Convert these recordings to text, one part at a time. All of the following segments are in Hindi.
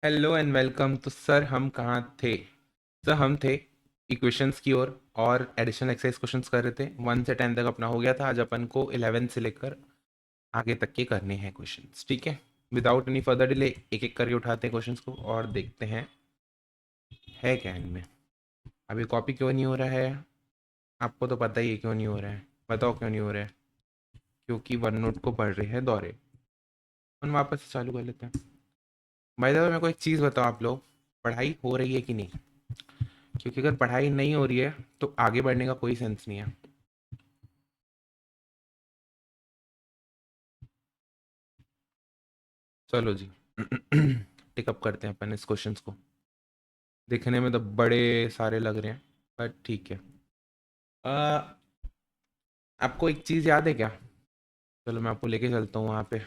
Hello and welcome. तो सर हम कहाँ थे? सर हम थे इक्वेशंस की ओर और एडिशनल एक्सरसाइज क्वेश्चंस कर रहे थे। 1 से 10 तक अपना हो गया था। आज अपन को 11 से लेकर आगे तक के करने हैं क्वेश्चंस। ठीक है, विदाउट एनी फर्दर डिले एक एक करके उठाते हैं क्वेश्चंस को और देखते हैं है क्या इनमें। अभी कॉपी क्यों नहीं हो रहा है? आपको तो पता ही है क्यों नहीं हो रहा है। बताओ क्यों नहीं हो रहा है? क्योंकि वन नोट को पढ़ रहे हैं दौरे। हम वापस से चालू कर लेते हैं। भाई साहब मेरे को एक चीज़ बताओ, आप लोग पढ़ाई हो रही है कि नहीं? क्योंकि अगर पढ़ाई नहीं हो रही है तो आगे बढ़ने का कोई सेंस नहीं है। चलो जी टिकअप करते हैं अपन इस क्वेश्चंस को। दिखने में तो बड़े सारे लग रहे हैं बट ठीक है। आ, आपको एक चीज़ याद है क्या? चलो मैं आपको लेके चलता हूँ वहाँ पे।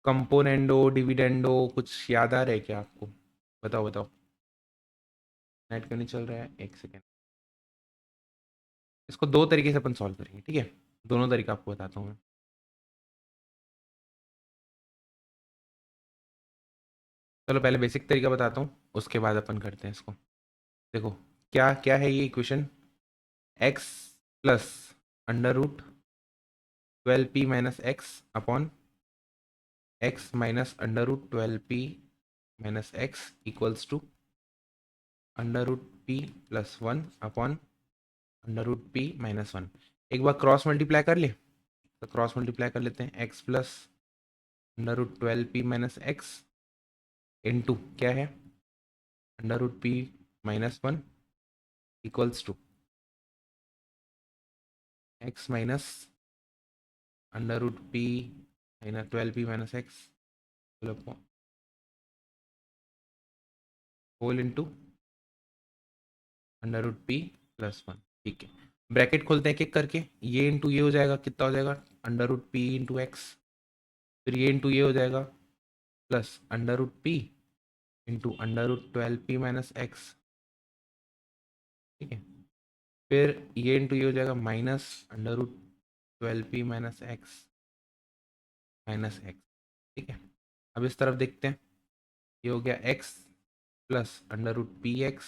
कंपोनेंडो डिविडेंडो कुछ याद आ रहा है क्या आपको? बताओ बताओ। नेट क्यों नहीं चल रहा है? एक सेकेंड। इसको दो तरीके से अपन सॉल्व करेंगे, ठीक है? दोनों तरीका आपको बताता हूँ मैं। चलो पहले बेसिक तरीका बताता हूँ, उसके बाद अपन करते हैं इसको। देखो, क्या क्या है ये equation. X plus under root 12p - x upon x minus under root 12p - x equals to under root p plus 1 upon under root p - 1। एक बार क्रॉस मल्टीप्लाई कर ले तो क्रॉस मल्टीप्लाई कर लेते हैं। x plus under root 12p - x into क्या है under root p - 1 equals to x minus under root p minus 12p - x whole into under root p + 1। ठीक है, ब्रैकेट खोलते हैं एक एक करके। ये इंटू ये हो जाएगा, कितना हो जाएगा? Under root p into x. फिर ये इंटू ये हो जाएगा plus under root p into under root 12p - x। ठीक है, फिर ये इंटू ये हो जाएगा minus under root 12p - x minus x. ठीक है, अब इस तरफ देखते हैं। ये हो गया x plus under root p x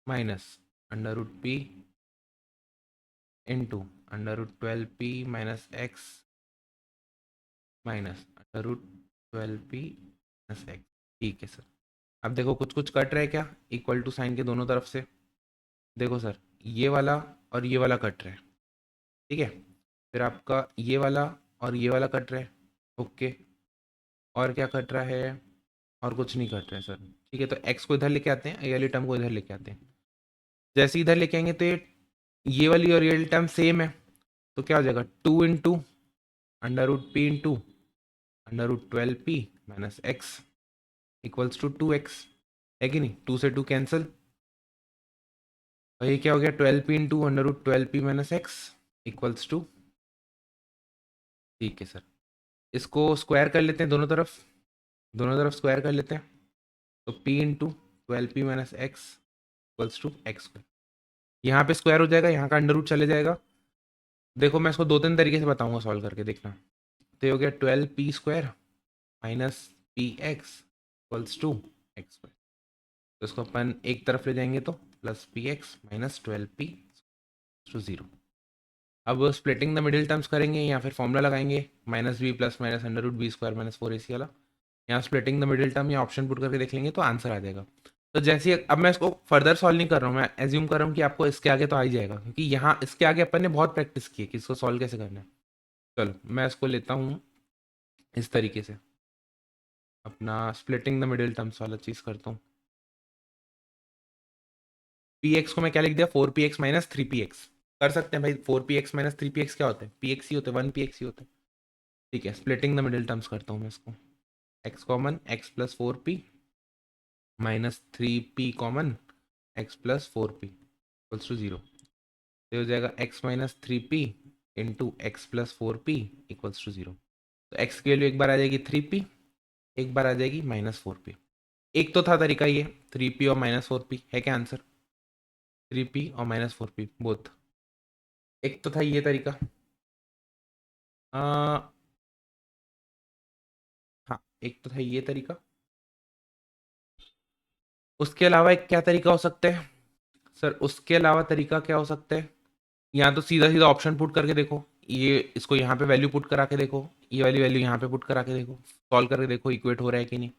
minus under root p into under root 12p - x minus under root 12p - x। ठीक है सर। अब देखो कुछ कुछ कट रहा है क्या इक्वल टू साइन के दोनों तरफ से? देखो सर, ये वाला और ये वाला कट रहा है। ठीक है, फिर आपका ये वाला और ये वाला कट रहा है। ओके, और क्या कट रहा है? और कुछ नहीं कट रहा है सर। ठीक है, तो एक्स को इधर लेके आते हैं, ये वाली टर्म को इधर लेके आते हैं। जैसे इधर लेके आएंगे तो ये वाली और ये वाली टर्म सेम है। तो क्या हो जाएगा? 2 into under root p into under root 12p - x equals to 2x। है कि नहीं? 2 से 2 कैंसिल। और ये क्या हो गया? 12p into under root 12p - x equals to. ठीक है सर, इसको स्क्वायर कर लेते हैं दोनों तरफ। दोनों तरफ स्क्वायर कर लेते हैं। तो p into 12p - x equals to x square. यहाँ पे स्क्वायर हो जाएगा, यहाँ का अंडर रूट चले जाएगा। देखो मैं इसको दो तीन तरीके से बताऊंगा सॉल्व करके, देखना। तो ये हो गया 12p² minus px equals to x square. तो इसको अपन एक तरफ ले जाएंगे तो प्लस px माइनस 12p/0। अब स्प्लिटिंग द मिडिल टर्म्स करेंगे या फिर फॉर्मूला लगाएंगे -b plus minus under root b² - 4ac वाला। यहाँ स्प्लिटिंग द मिडिल टर्म या ऑप्शन पुट करके देख लेंगे तो आंसर आ जाएगा। तो जैसे अब मैं इसको फर्दर सॉल्व नहीं कर रहा हूँ, मैं एज्यूम कर रहा हूँ कि आपको इसके आगे तो आ ही जाएगा, क्योंकि यहाँ इसके आगे अपन ने बहुत प्रैक्टिस की है कि इसको सॉल्व कैसे करना है। चलो मैं इसको लेता हूँ इस तरीके से, अपना स्प्लिटिंग द मिडिल टर्म्स वाला चीज़ करता हूँ। पी एक्स को मैं क्या लिख दिया? 4px minus 3px। कर सकते हैं भाई, 4px माइनस 3px क्या होता है? px ही होते हैं, 1px ही होता है। ठीक है, स्प्लिटिंग द मिडिल टर्म्स करता हूँ मैं इसको। x common x plus 4p minus 3p common x plus 4p equals to 0। तो हो जाएगा x minus 3p into x plus 4p equals to 0। तो x की वैल्यू एक बार आ जाएगी 3p, एक बार आ जाएगी -4p। एक तो था तरीका ये 3p और -4p, है क्या आंसर? 3p और -4p बोथ। एक तो था ये तरीका। एक तो था ये तरीका, उसके अलावा एक क्या तरीका हो सकता है सर? उसके अलावा तरीका क्या हो सकता है? या तो सीधा सीधा ऑप्शन पुट करके देखो, ये इसको यहाँ पे वैल्यू पुट करा के देखो, ये वाली वैल्यू यहाँ पे पुट करा के देखो, सॉल्व करके देखो इक्वेट हो रहा है कि नहीं।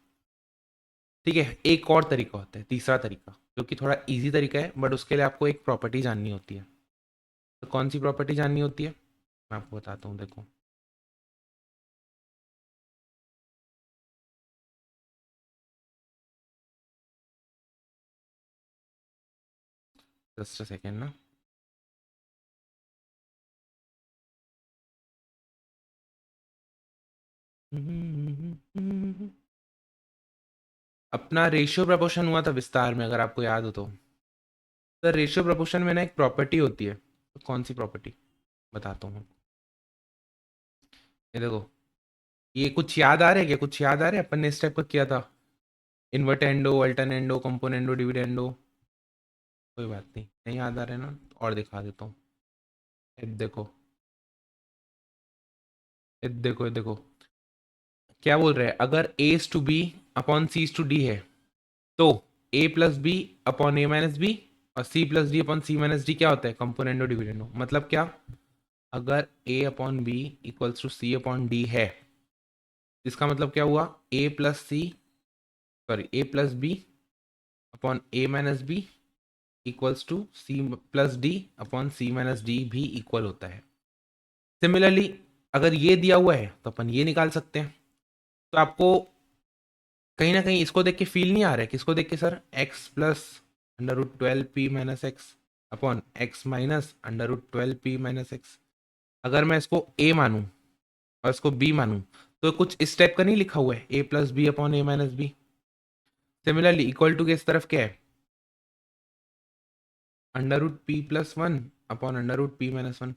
ठीक है, एक और तरीका होता है, तीसरा तरीका, जो कि थोड़ा इजी तरीका है, बट उसके लिए आपको एक प्रॉपर्टी जाननी होती है। तो कौन सी प्रॉपर्टी जाननी होती है, मैं आपको बताता हूँ, देखो। जस्ट अ सेकेंड ना। अपना रेशियो प्रपोर्शन हुआ था विस्तार में, अगर आपको याद हो तो। सर रेशियो प्रपोर्शन में ना एक प्रॉपर्टी होती है, तो कौन सी प्रॉपर्टी, बताता हूँ। ये देखो, ये कुछ याद आ रहा है क्या? कुछ याद आ रहा है अपन ने इस टाइप का किया था? Invertendo, alternendo, componendo, dividendo. कोई बात नहीं, नहीं याद आ रहा है ना, और दिखा देता हूँ। ये देखो, ये देखो, क्या बोल रहे हैं, अगर a is to b upon c is to d है, तो a plus b upon a minus b और c plus d upon c minus d क्या होता है? Componendo dividendo. मतलब क्या, अगर a upon B equals to C upon d है, इसका मतलब क्या हुआ, a प्लस सी, sorry a plus b upon a minus b equals to c plus d upon c minus D भी इक्वल होता है। सिमिलरली अगर ये दिया हुआ है तो अपन ये निकाल सकते हैं। तो आपको कहीं ना कहीं इसको देख के फील नहीं आ रहा है, किसको देख के sir? X plus under root 12p minus x upon x minus under root 12p minus x. अगर मैं इसको a मानूं और इसको b मानूं, तो कुछ इस टाइप का नहीं लिखा हुआ है, a plus b upon a minus b. Similarly equal to के इस तरफ क्या है? Under root p plus one upon under root p minus one.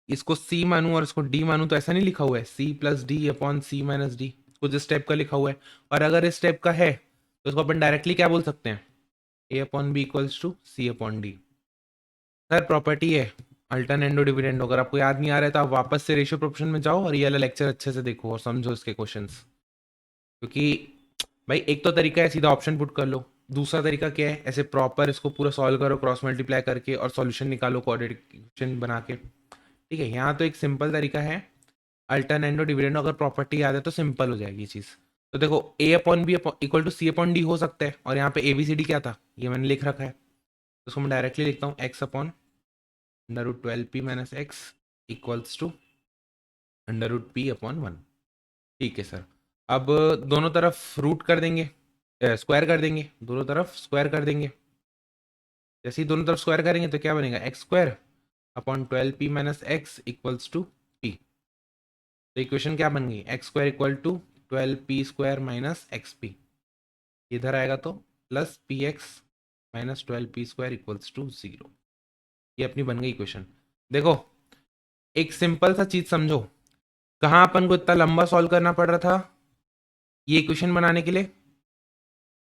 इसको c मानूं और इसको d मानूं तो ऐसा नहीं लिखा हुआ है, c plus d upon c minus D, कुछ इस टाइप का लिखा हुआ है। और अगर इस टाइप का है तो इसको अपन डायरेक्टली क्या बोल सकते हैं? A upon B equals to C upon D. Sir property है अल्टरनेंडो डिविडेंडो। अगर आपको याद नहीं आ रहा है तो आप वापस से रेशियो प्रोपोर्शन में जाओ और ये वाला लेक्चर अच्छे से देखो और समझो इसके क्वेश्चंस। क्योंकि भाई एक तो तरीका है सीधा ऑप्शन पुट कर लो, दूसरा तरीका क्या है, ऐसे प्रॉपर इसको पूरा सॉल्व करो क्रॉस मल्टीप्लाई करके और सॉल्यूशन निकालो कोऑर्डिनेट इक्वेशन बना के। ठीक है, यहाँ तो एक सिंपल तरीका है अल्टरनेंडो डिविडेंडो, अगर प्रॉपर्टी याद है तो सिंपल हो जाएगी ये चीज़। तो देखो A upon B equal to C upon D हो सकता है, और यहाँ पे ए बी सी डी क्या था ये मैंने लिख रखा है, तो उसको मैं डायरेक्टली लिखता हूँ x upon under root 12p minus x equals to under root p upon one. ठीक है सर। अब दोनों तरफ रूट कर देंगे, स्क्वायर कर देंगे, दोनों तरफ स्क्वायर कर देंगे। जैसे ही दोनों तरफ स्क्वायर करेंगे तो क्या बनेगा, x square upon 12p minus x equals to p. तो इक्वेशन क्या बन गई, x square equal to 12p square minus x p. इधर आएगा तो plus p x minus 12p square equals to zero. ये अपनी बन गई इक्वेशन। देखो एक सिंपल सा चीज समझो, कहाँ अपन को इतना लंबा सॉल्व करना पड़ रहा था ये इक्वेशन बनाने के लिए,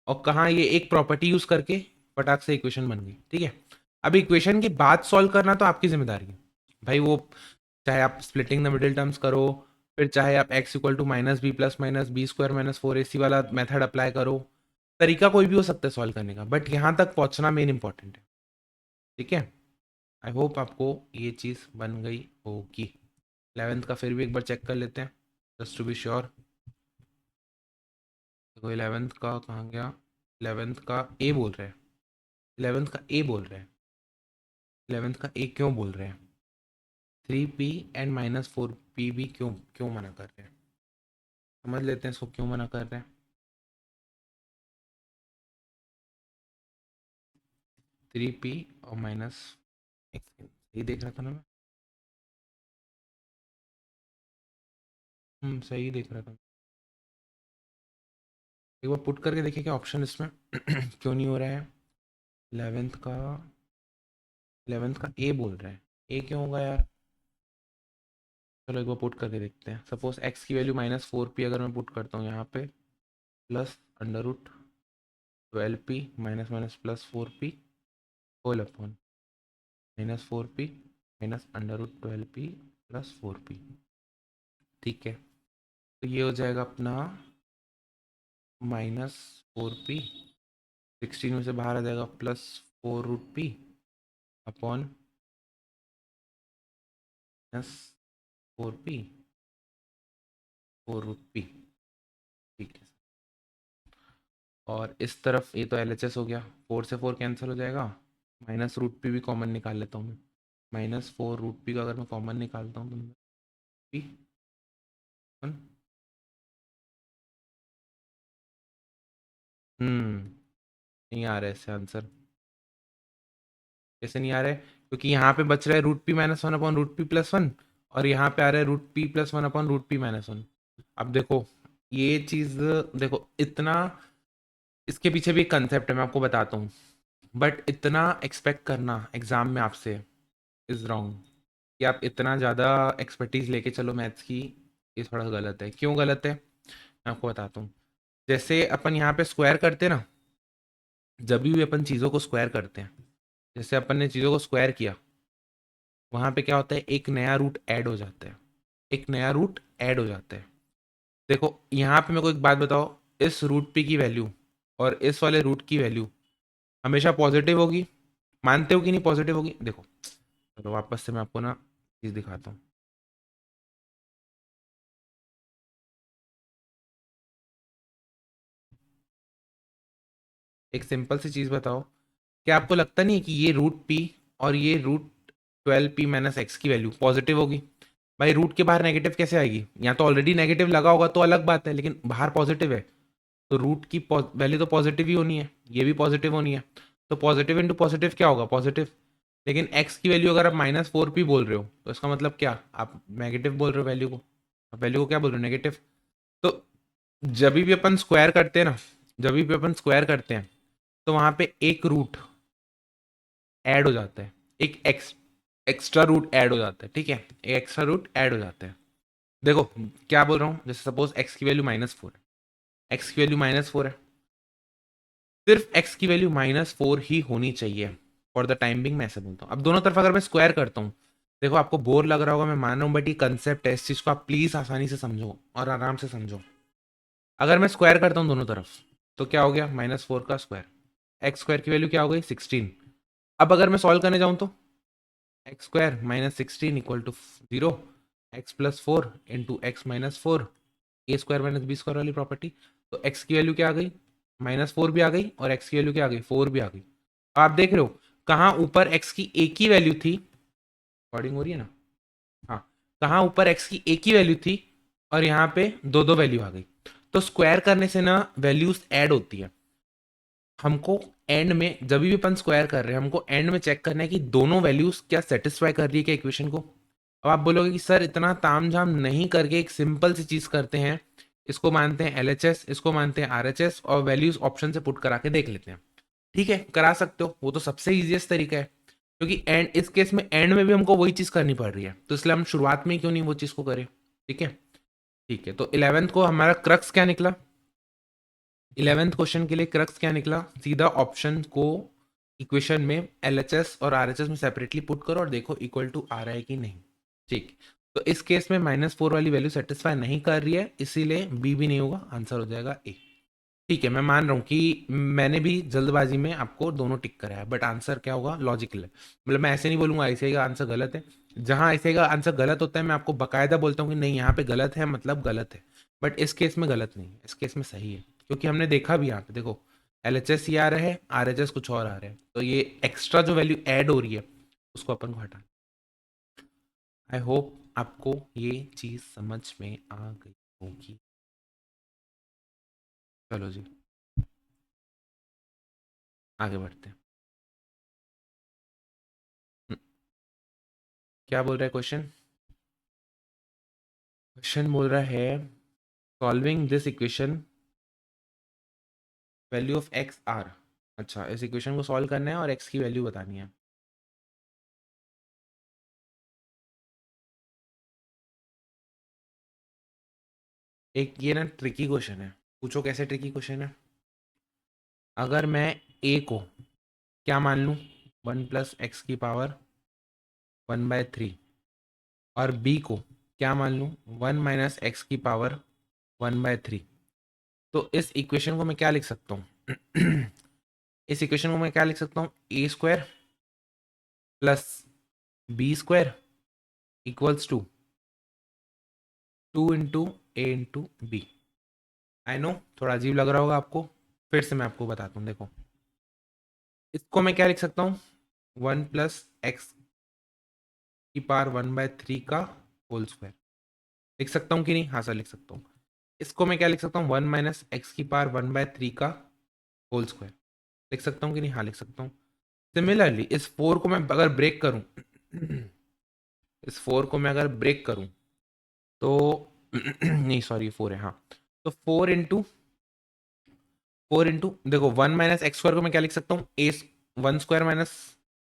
और कहाँ ये एक प्रॉपर्टी यूज करके फटाक से इक्वेशन बन गई। ठीक है, अब इक्वेशन की बात सॉल्व करना तो आपकी जिम्मेदारी है भाई। वो चाहे आप स्प्लिटिंग द मिडिल टर्म्स करो, फिर चाहे आप X equal to minus B plus minus B square minus four A C वाला मेथड अप्लाई करो, तरीका कोई भी हो सकता है सॉल्व करने का, बट यहाँ तक पहुँचना मेन इंपॉर्टेंट है। ठीक है, आई होप आपको ये चीज़ बन गई होगी। 11th का फिर भी एक बार चेक कर लेते हैं जस्ट टू बी श्योर। देखो 11th का कहाँ गया, 11th का ए बोल रहे हैं, 11th का ए बोल रहे हैं, 11th का ए क्यों बोल रहे हैं? 3p एंड माइनस 4p भी क्यों क्यों मना कर रहे हैं, समझ लेते हैं इसको क्यों मना कर रहे हैं। 3p और माइनस, सही देख रहा था ना मैं? सही देख रहा था। एक बार पुट करके देखिए क्या ऑप्शन इसमें क्यों नहीं हो रहा है। 11th का, 11th का ए बोल रहा है, ए क्यों होगा यार? चलो एक बार पुट करके देखते हैं। सपोज एक्स की वैल्यू माइनस 4p अगर मैं पुट करता हूँ यहाँ पे, plus under root 12p minus minus plus 4p whole upon minus 4p minus under root 12p plus 4p। ठीक है, तो ये हो जाएगा अपना माइनस 4p, 16 में से बाहर आ जाएगा plus 4√p upon minus 4p 4√p। ठीक है, और इस तरफ ये तो LHS हो गया, 4 से 4 कैंसिल हो जाएगा, -√p भी कॉमन निकाल लेता हूँ मैं, -4√p का अगर मैं कॉमन निकालता हूँ तो p नहीं आ रहा है इससे आंसर। कैसे नहीं आ रहा है? क्योंकि यहाँ पे बच रहा है √p-1 अपॉन √p+1, और यहाँ पे आ रहा है √p+1 अपॉन √p-1। अब देखो ये चीज़, देखो इतना, इसके पीछे भी एक कंसेप्ट है, मैं आपको बताता हूँ, बट इतना एक्सपेक्ट करना एग्जाम में आपसे इज रॉन्ग, कि आप इतना ज़्यादा एक्सपर्टीज लेके चलो मैथ्स की, ये थोड़ा गलत है। क्यों गलत है, मैं आपको बताता हूँ। जैसे अपन यहाँ पे स्क्वायर करते हैं ना, जब भी अपन चीज़ों को स्क्वायर करते हैं, जैसे अपन ने चीज़ों को स्क्वायर किया, वहाँ पे क्या होता है, एक नया रूट ऐड हो जाता है, एक नया रूट ऐड हो जाता है। देखो यहाँ पे मेरे को एक बात बताओ, इस रूट पी की वैल्यू और इस वाले रूट की वैल्यू हमेशा पॉजिटिव होगी, मानते हो कि नहीं पॉजिटिव होगी? देखो तो वापस से मैं आपको ना चीज़ दिखाता हूँ। एक सिंपल सी चीज़ बताओ, क्या आपको लगता नहीं है कि ये रूट पी और ये √12p-x की वैल्यू पॉजिटिव होगी? भाई रूट के बाहर नेगेटिव कैसे आएगी? यहाँ तो ऑलरेडी नेगेटिव लगा होगा तो अलग बात है, लेकिन बाहर पॉजिटिव है, तो रूट की वैल्यू तो पॉजिटिव ही होनी है, ये भी पॉजिटिव होनी है, तो पॉजिटिव इंटू पॉजिटिव क्या होगा? पॉजिटिव। लेकिन एक्स की वैल्यू अगर आप -4p बोल रहे हो तो इसका मतलब क्या, आप नेगेटिव बोल रहे हो वैल्यू को, आप वैल्यू को क्या बोल रहे हो, नेगेटिव। तो जब भी अपन स्क्वायर करते हैं ना, जब भी अपन स्क्वायर करते हैं तो वहां पे एक रूट ऐड हो जाता है, एक एक्स्ट्रा रूट ऐड हो जाता है, ठीक है, एक एक्स्ट्रा रूट ऐड हो जाता है। देखो क्या बोल रहा हूँ, जैसे सपोज एक्स की वैल्यू -4 है, एक्स की वैल्यू -4 है, सिर्फ एक्स की वैल्यू -4 ही होनी चाहिए फॉर द टाइम बिंग, मैं ऐसे बोलता हूँ। अब दोनों तरफ अगर मैं स्क्वायर करता हूँ, देखो आपको बोर लग रहा होगा, मैं मान रहा हूँ, बट ये कंसेप्ट है, इस चीज़ को आप प्लीज़ आसानी से समझो और आराम से समझो। अगर मैं स्क्वायर करता हूँ दोनों तरफ, तो क्या हो गया, -4 का स्क्वायर, एक्स स्क्वायर की वैल्यू क्या हो गई, 16। अब अगर मैं सॉल्व करने जाऊँ तो x square -16 equal to 0, x+4 into x-4, a² - b² वाली प्रॉपर्टी। तो x की वैल्यू क्या आ गई, -4 भी आ गई, और x की वैल्यू क्या आ गई, 4 भी आ गई। आप देख रहे हो कहाँ ऊपर x की एक ही वैल्यू थी, रिकॉर्डिंग हो रही है ना, हाँ, कहाँ ऊपर x की एक ही वैल्यू थी और यहाँ पे दो दो वैल्यू आ गई। तो स्क्वायर करने से ना वैल्यूज ऐड होती है, हमको एंड में जब भी अपन स्क्वायर कर रहे हैं, हमको एंड में चेक करना है कि दोनों वैल्यूज क्या सेटिस्फाई कर रही है क्या इक्वेशन को। अब आप बोलोगे कि सर इतना तामझाम नहीं करके एक सिंपल सी चीज करते हैं, इसको मानते हैं LHS, इसको मानते हैं RHS, और वैल्यूज ऑप्शन से पुट करा के देख लेते हैं। ठीक है, करा सकते हो, वो तो सबसे इजीएस्ट तरीका है, क्योंकि एंड, इस केस में एंड में भी हमको वही चीज करनी पड़ रही है, तो इसलिए हम शुरुआत में ही क्यों नहीं वो चीज को करें। ठीक है, ठीक है, तो 11th को हमारा क्रक्स क्या निकला, 11th क्वेश्चन के लिए क्रक्स क्या निकला, सीधा ऑप्शन को इक्वेशन में LHS और RHS में सेपरेटली पुट करो और देखो इक्वल टू आ रहा है कि नहीं। ठीक, तो इस केस में -4 वाली वैल्यू सेटिस्फाई नहीं कर रही है, इसीलिए बी भी नहीं होगा, आंसर हो जाएगा ए। ठीक है, मैं मान रहा हूँ कि मैंने भी जल्दबाजी में आपको दोनों टिक कराया, बट आंसर क्या होगा, लॉजिकल है, मतलब मैं ऐसे नहीं बोलूंगा ऐसे का आंसर गलत है, जहां ऐसे का आंसर गलत होता है मैं आपको बकायदा बोलता हूँ कि नहीं यहाँ पे गलत है, मतलब गलत है, बट इस केस में गलत नहीं है, इस केस में सही है, क्योंकि हमने देखा भी यहाँ पे, देखो LHS ये आ रहा है, RHS कुछ और आ रहा है, तो ये एक्स्ट्रा जो वैल्यू ऐड हो रही है उसको अपन को हटा। आई होप आपको ये चीज समझ में आ गई होगी। चलो जी, आगे बढ़ते हैं। हम्म, क्या बोल रहा है क्वेश्चन, क्वेश्चन बोल रहा है solving this equation value of x are. अच्छा, इस इक्वेशन को सॉल्व करना है और एक्स की वैल्यू बतानी है। एक ये ना ट्रिकी क्वेश्चन है, पूछो कैसे ट्रिकी क्वेश्चन है। अगर मैं ए को क्या मान लूँ, 1+x⁻1/3, और बी को क्या मान लूँ, 1 - x⁻1/3, तो इस इक्वेशन को मैं क्या लिख सकता हूँ? इस इक्वेशन को मैं क्या लिख सकता हूँ? A square plus B square equals to 2 into A into B. I know थोड़ा अजीब लग रहा होगा आपको, फिर से मैं आपको बताता हूँ। देखो, इसको मैं क्या लिख सकता हूँ? 1 प्लस एक्स की पावर 1/3 का होल स्क्वायर लिख सकता हूँ कि नहीं? हाँ सर, लिख सकता हूँ। इसको मैं क्या लिख सकता हूँ? 1 माइनस एक्स की पावर 1/3 का होल स्क्वायर लिख सकता हूँ कि नहीं? हाँ, लिख सकता हूँ। सिमिलरली इस 4 को मैं अगर ब्रेक करूँ इस 4 को मैं अगर ब्रेक करूँ तो नहीं सॉरी, 4 है, हाँ। तो 4 इंटू देखो, 1 माइनस एक्स स्क्वायर को मैं क्या लिख सकता हूँ? ए 1 स्क्वायर माइनस,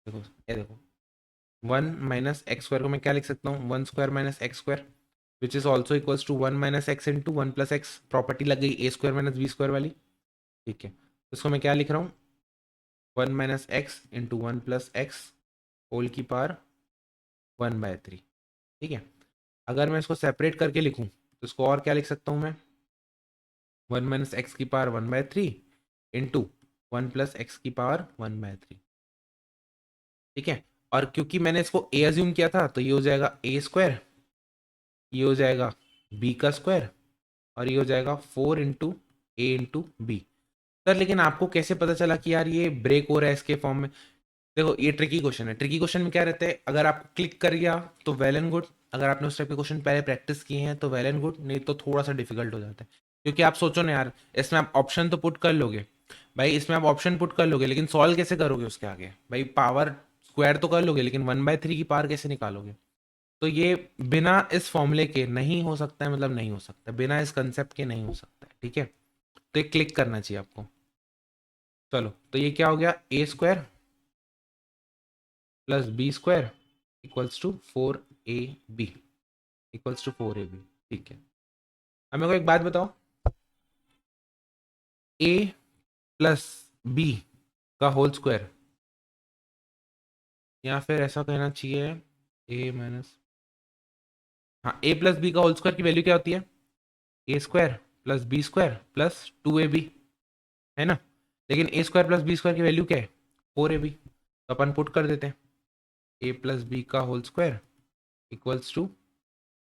देखो ये देखो, 1 माइनस एक्स स्क्वायर को मैं क्या लिख सकता हूँ? 1 square minus x square which is also equals to 1 minus x into 1 plus x. Property लग गई a square minus B square वाली। ठीक है, तो इसको मैं क्या लिख रहा हूँ? 1 minus x into 1 plus x whole की पावर 1/3। ठीक है, अगर मैं इसको सेपरेट करके लिखूँ तो इसको और क्या लिख सकता हूँ मैं? 1 माइनस एक्स की पावर 1/3 इंटू 1 प्लस एक्स की पावर 1/3। ठीक है, और क्योंकि मैंने इसको ए अज्यूम किया था तो ये हो जाएगा ए स्क्वायर, ये हो जाएगा बी का स्क्वायर, और ये हो जाएगा 4 into A into B. Sir लेकिन आपको कैसे पता चला कि यार ये ब्रेक हो रहा है इसके फॉर्म में? देखो, ये ट्रिकी क्वेश्चन है। ट्रिकी क्वेश्चन में क्या रहता है, अगर आपको क्लिक कर गया तो वेल एंड गुड, अगर आपने उस टाइप के क्वेश्चन पहले प्रैक्टिस किए हैं तो वेल एंड गुड, नहीं तो थोड़ा सा डिफिकल्ट हो जाता है। क्योंकि आप सोचो ना यार, इसमें आप ऑप्शन तो पुट कर लोगे भाई, इसमें आप ऑप्शन पुट कर लोगे, लेकिन सॉल्व कैसे करोगे उसके आगे? भाई पावर स्क्वायर तो कर लोगे, लेकिन 1/3 की पावर कैसे निकालोगे? तो ये बिना इस फॉर्मूले के नहीं हो सकता है, मतलब नहीं हो सकता, बिना इस कंसेप्ट के नहीं हो सकता है। ठीक है, तो ये क्लिक करना चाहिए आपको। चलो, तो ये क्या हो गया? A square plus B square equals to 4ab, equals to 4ab। ठीक है, अब मेरे को एक बात बताओ, ए प्लस बी का होल स्क्वायर, या फिर ऐसा कहना चाहिए ए माइनस, हाँ, ए प्लस बी का होल स्क्वायर की वैल्यू क्या होती है? ए square plus B square plus 2ab, है ना? लेकिन A square plus B square की वैल्यू क्या है? 4ab। तो अपन पुट कर देते हैं ए प्लस बी का whole square equals to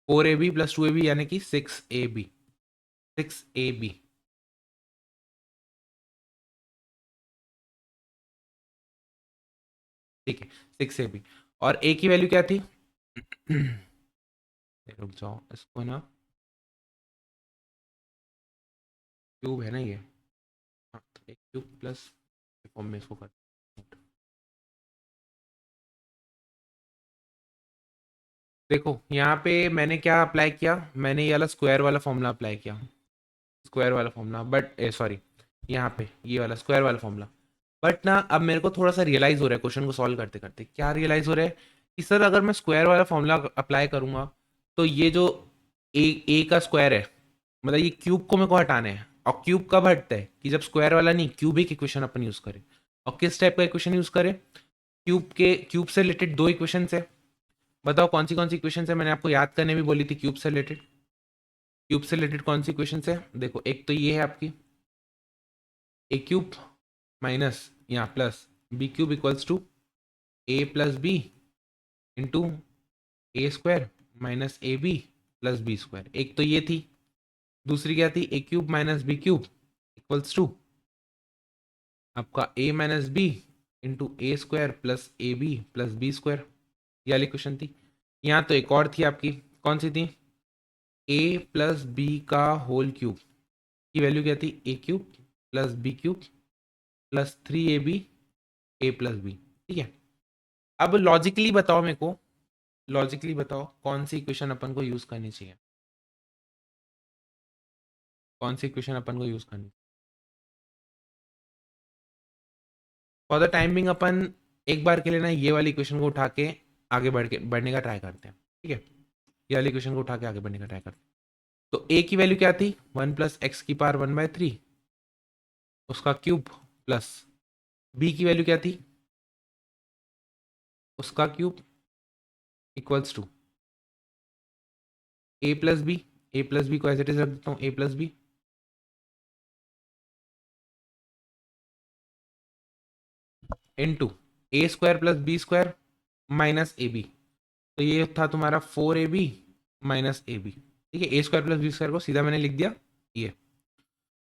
4ab plus 2ab, यानी कि 6ab। 6ab। ठीक है, 6ab। और ए की वैल्यू क्या थी? रुक जाओ, इसको ना, क्यूब है ना ये, हाँ, तो एक क्यूब प्लस फॉर्म में इसको कर। देखो यहाँ पे मैंने क्या अप्लाई किया, मैंने ये वाला स्क्वायर वाला फॉर्मूला अप्लाई किया, स्क्वायर वाला फॉर्मूला, बट सॉरी, यहाँ पे ये वाला स्क्वायर वाला फॉर्मूला। बट ना अब मेरे को थोड़ा सा रियलाइज हो रहा है क्वेश्चन को सॉल्व करते करते, क्या रियलाइज हो रहा है कि सर अगर मैं स्क्वायर वाला फॉर्मूला अप्लाई करूंगा तो ये जो ए का स्क्वायर है, मतलब ये क्यूब को मेरे को हटाना है। और क्यूब कब हटता है? कि जब स्क्वायर वाला नहीं, क्यूबिक इक्वेशन अपन यूज करें। और किस टाइप का इक्वेशन यूज करें? क्यूब से रिलेटेड दो इक्वेशन है। बताओ कौन सी इक्वेशन है? मैंने आपको याद करने भी बोली थी क्यूब से रिलेटेड। क्यूब से रिलेटेड कौन सी इक्वेशन है? देखो, एक तो ये है आपकी ए क्यूब माइनस यहाँ plus B cube equals to A plus B into A square minus A B plus B square. एक तो ये थी। दूसरी क्या थी? A cube minus B cube equals to आपका A minus B into A square plus A B plus B square. ये वाली क्वेश्चन थी। यहाँ तो एक और थी आपकी, कौन सी थी? ए प्लस बी का होल क्यूब की वैल्यू क्या थी? A cube plus B cube plus 3ab A plus B. ठीक है, अब लॉजिकली बताओ मेरे को, लॉजिकली बताओ कौन सी इक्वेशन अपन को यूज करनी चाहिए? कौन सी इक्वेशन अपन को यूज करनी? फॉर द टाइम बिंग अपन एक बार के लिए ना ये वाली इक्वेशन को उठा के आगे बढ़ने का ट्राई करते हैं। ठीक है, ये वाली इक्वेशन को उठा के आगे बढ़ने का ट्राई करते हैं। तो ए की वैल्यू क्या थी? 1 प्लस एक्स की पावर 1/3 उसका क्यूब, प्लस बी की वैल्यू क्या थी? उसका cube equals to A plus B. A plus B को एज इट इज रख देता हूँ, A plus B into A square plus B square minus A B. तो ये था तुम्हारा 4ab माइनस ए बी। ठीक है, ए स्क्वायर प्लस बी स्क्वायर को सीधा मैंने लिख दिया ये।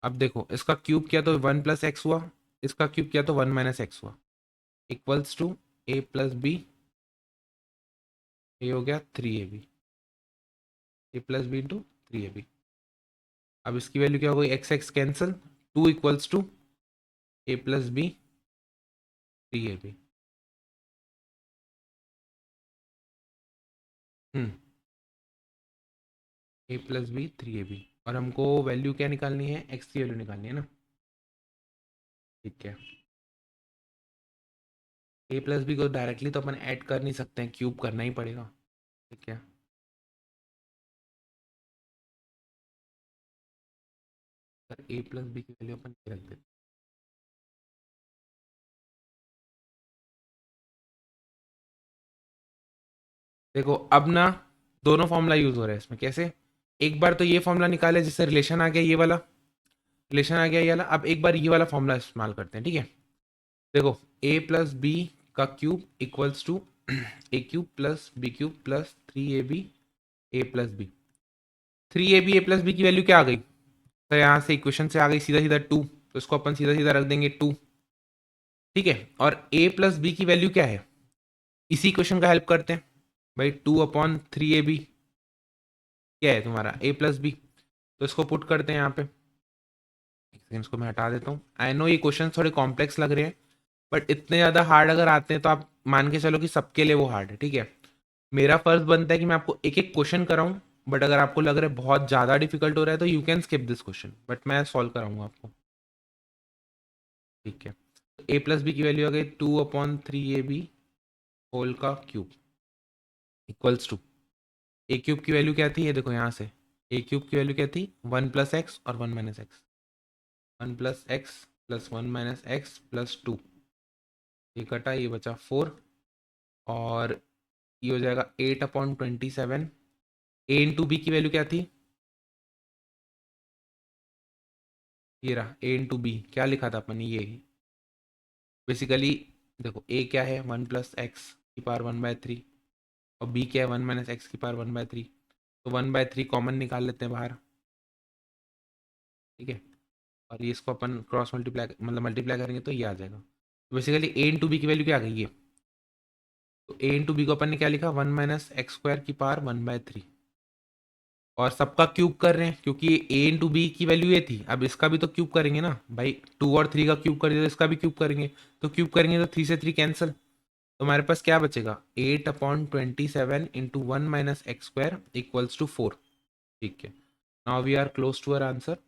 अब देखो इसका क्यूब किया तो 1 + x हुआ, इसका क्यूब किया तो 1 - x हुआ, equals to a plus b, ये हो गया 3ab, ए प्लस बी इंटू 3ab। अब इसकी वैल्यू क्या हो गई, x x cancel, 2 equals to A plus b 3ab। A plus b 3ab। और हमको वैल्यू क्या निकालनी है, एक्स की वैल्यू निकालनी है ना। ठीक है, ए प्लस बी को डायरेक्टली तो अपन ऐड कर नहीं सकते हैं, क्यूब करना ही पड़ेगा। ठीक है, सर ए प्लस बी की वैल्यू अपन ये रख देते हैं। देखो अब ना दोनों फॉर्मूला यूज हो रहा है इसमें, कैसे, एक बार तो ये फॉर्मूला निकाले जिससे रिलेशन आ गया, ये वाला रिलेशन आ गया ये वाला। अब एक बार ये वाला फॉर्मूला इस्तेमाल करते हैं। ठीक है, देखो ए प्लस बी का cube equals to a cube plus B cube plus 3ab A plus b. 3ab A plus B की वैल्यू क्या आ गई, तो यहाँ से इक्वेशन से आ गई सीधा सीधा 2, तो इसको अपन सीधा सीधा रख देंगे 2। ठीक है, और a प्लस बी की वैल्यू क्या है, इसी इक्वेशन का हेल्प करते हैं भाई, 2/3ab क्या है तुम्हारा a प्लस बी। तो इसको पुट करते हैं यहाँ पे, एक सेकंड इसको मैं हटा देता हूँ। आई नो ये क्वेश्चन थोड़े कॉम्प्लेक्स लग रहे हैं, बट इतने ज़्यादा हार्ड अगर आते हैं तो आप मान के चलो कि सबके लिए वो हार्ड है। ठीक है, मेरा फर्ज बनता है कि मैं आपको एक एक क्वेश्चन कराऊं, बट अगर आपको लग रहा है बहुत ज़्यादा डिफिकल्ट हो रहा है तो you can skip this question, but मैं सॉल्व कराऊंगा आपको। ठीक है, ए प्लस बी की वैल्यू आ गई 2/3ab होल का cube equals to a cube की वैल्यू क्या थी, ये देखो यहाँ से ए क्यूब की वैल्यू क्या थी, 1 + x और 1 - x, 1 + x plus 1 - x plus 2, ये कटा ये बचा 4, और ये हो जाएगा 8/27। ए इंटू बी की वैल्यू क्या थी, ये रहा ए इंटू बी, क्या लिखा था अपन ये बेसिकली। देखो ए क्या है, 1 + x की पावर 1/3, और बी क्या है 1 - x की पावर 1/3, तो 1/3 कॉमन निकाल लेते हैं बाहर। ठीक है, और ये इसको अपन क्रॉस मल्टीप्लाई मतलब मल्टीप्लाई करेंगे तो ये आ जाएगा। तो बेसिकली ए इंटू बी की वैल्यू क्या आ गई ये, तो ए इंटू बी को अपन ने क्या लिखा, 1 - x² की पावर 1/3, और सबका क्यूब कर रहे हैं क्योंकि ए इंटू बी की वैल्यू ये थी, अब इसका भी तो क्यूब करेंगे ना भाई, 2 और 3 का क्यूब कर दिया तो इसका भी क्यूब करेंगे, तो क्यूब करेंगे तो 3 से 3 कैंसिल, तो हमारे पास क्या बचेगा, 8/27 इंटू 1 - x² इक्वल्स टू 4। ठीक है, now we are close to our answer.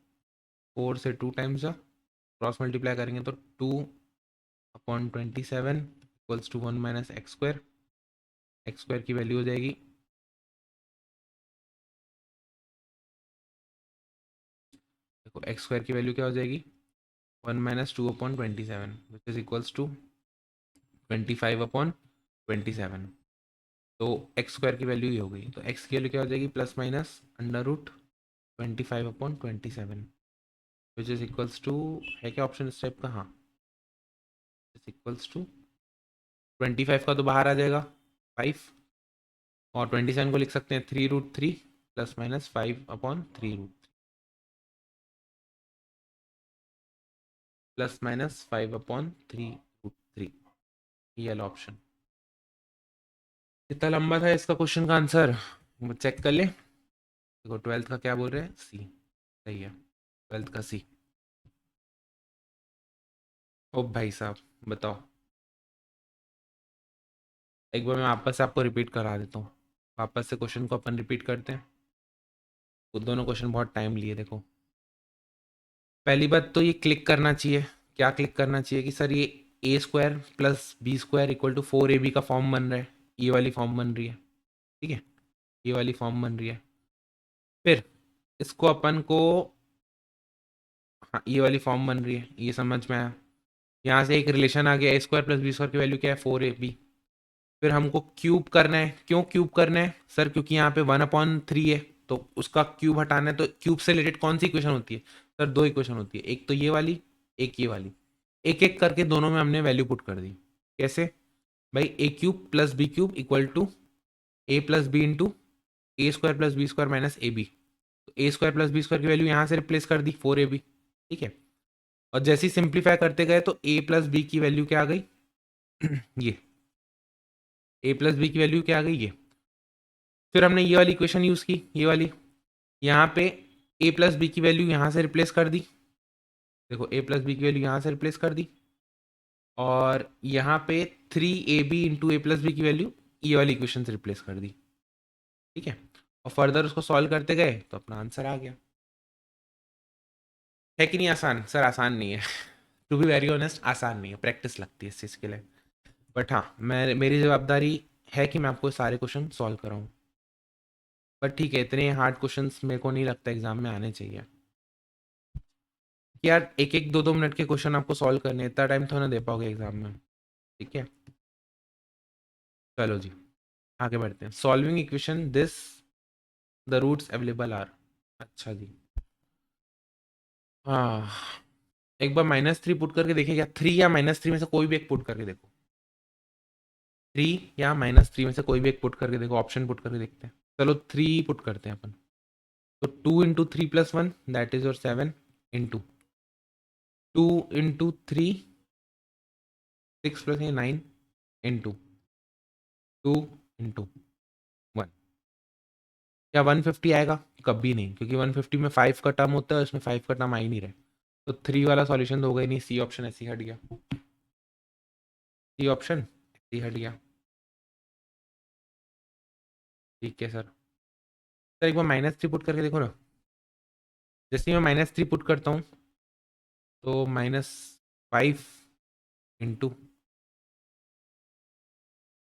4 से 2 टाइम्स क्रॉस मल्टीप्लाई करेंगे तो 2/27 इक्वल्स टू 1 - x², x² की वैल्यू हो जाएगी, देखो x² की वैल्यू क्या हो जाएगी, 1 - 2/27 विच इज इक्वल्स टू 25/27। तो x² की वैल्यू ही हो गई, तो x की वैल्यू क्या हो जाएगी, plus minus √25/27 which is equals to, है क्या ऑप्शन इस टाइप का, हाँ, इज इक्वल्स टू 25 का तो बाहर आ जाएगा 5, और 27 को लिख सकते हैं 3√3 प्लस माइनस 5/3 प्लस माइनस 5/3√3, ये वाला ऑप्शन। कितना लंबा था इसका क्वेश्चन का आंसर, चेक कर ले। देखो 12th का क्या बोल रहे हैं, सी, सही है, 12th का सी। ओ भाई साहब बताओ, एक बार मैं वापस से आपको रिपीट करा देता हूँ, वापस से क्वेश्चन को अपन रिपीट करते हैं। वो दोनों क्वेश्चन बहुत टाइम लिए, देखो पहली बात तो ये क्लिक करना चाहिए, क्या क्लिक करना चाहिए कि सर ये a² plus b² equal to 4ab का फॉर्म बन रहा है, ये वाली फॉर्म बन रही है। ठीक है, ये वाली फॉर्म बन रही है, फिर इसको अपन को, हाँ ये वाली फॉर्म बन रही है, ये समझ में आया। यहाँ से एक रिलेशन आ गया, a² प्लस b² की वैल्यू क्या है, 4ab। फिर हमको क्यूब करना है, क्यों क्यूब करना है सर, क्योंकि यहाँ पे 1/3 है, तो उसका क्यूब हटाना है, तो क्यूब से रिलेटेड कौन सी इक्वेशन होती है सर, दो इक्वेशन होती है, एक तो ये वाली, एक ये वाली, एक एक करके दोनों में हमने वैल्यू पुट कर दी। कैसे भाई, A cube plus B cube equal to A plus B into A square plus B square minus A B. तो A square plus B square की वैल्यू यहाँ से रिप्लेस कर दी 4ab, ठीक है। और जैसे ही सिंप्लीफाई करते गए तो ए प्लस बी की वैल्यू क्या आ गई ये ए प्लस बी की वैल्यू क्या आ गई ये। फिर हमने ये वाली इक्वेशन यूज़ की, ये वाली, यहाँ पे ए प्लस बी की वैल्यू यहाँ से रिप्लेस कर दी। देखो ए प्लस बी की वैल्यू यहाँ से रिप्लेस कर दी, और यहाँ पे 3ab इंटू ए प्लस बी की वैल्यू ये वाली इक्वेशन से रिप्लेस कर दी, ठीक है। और फर्दर उसको सॉल्व करते गए तो अपना आंसर आ गया। है कि नहीं आसान? सर आसान नहीं है टू बी वेरी ऑनेस्ट आसान नहीं है, प्रैक्टिस लगती है इस चीज़ के लिए। बट हाँ, मैं मेरी जवाबदारी है कि मैं आपको सारे क्वेश्चन सॉल्व कराऊँ। बट ठीक है, इतने हार्ड क्वेश्चंस मेरे को नहीं लगता एग्जाम में आने चाहिए कि यार एक एक 2-2 मिनट के क्वेश्चन आपको सॉल्व करने, इतना टाइम तो ना दे पाओगे एग्जाम में, ठीक है। चलो जी, आगे बढ़ते हैं। Solving equation this the roots available are. अच्छा जी, हाँ, एक बार -3 पुट करके देखिए, क्या 3 या -3 में से कोई भी एक पुट करके देखो। 3 या -3 में से कोई भी एक पुट करके देखो, ऑप्शन पुट करके देखते हैं। चलो 3 पुट करते हैं अपन। तो 2 into 3 plus 1 that is your 7 into 2 into 3 6 plus 9 into 2 into 1। क्या 150 आएगा? कभी नहीं, क्योंकि 150 में 5 का टर्म होता है, उसमें 5 का टर्म आ ही नहीं रहा। तो 3 वाला सॉल्यूशन तो होगा ही नहीं, सी ऑप्शन ऐसे ही हट गया, सी ऑप्शन ऐसे ही हट गया, ठीक है सर। सर एक बार -3 पुट करके देखो ना। जैसे ही मैं -3 पुट करता हूँ तो -5 इंटू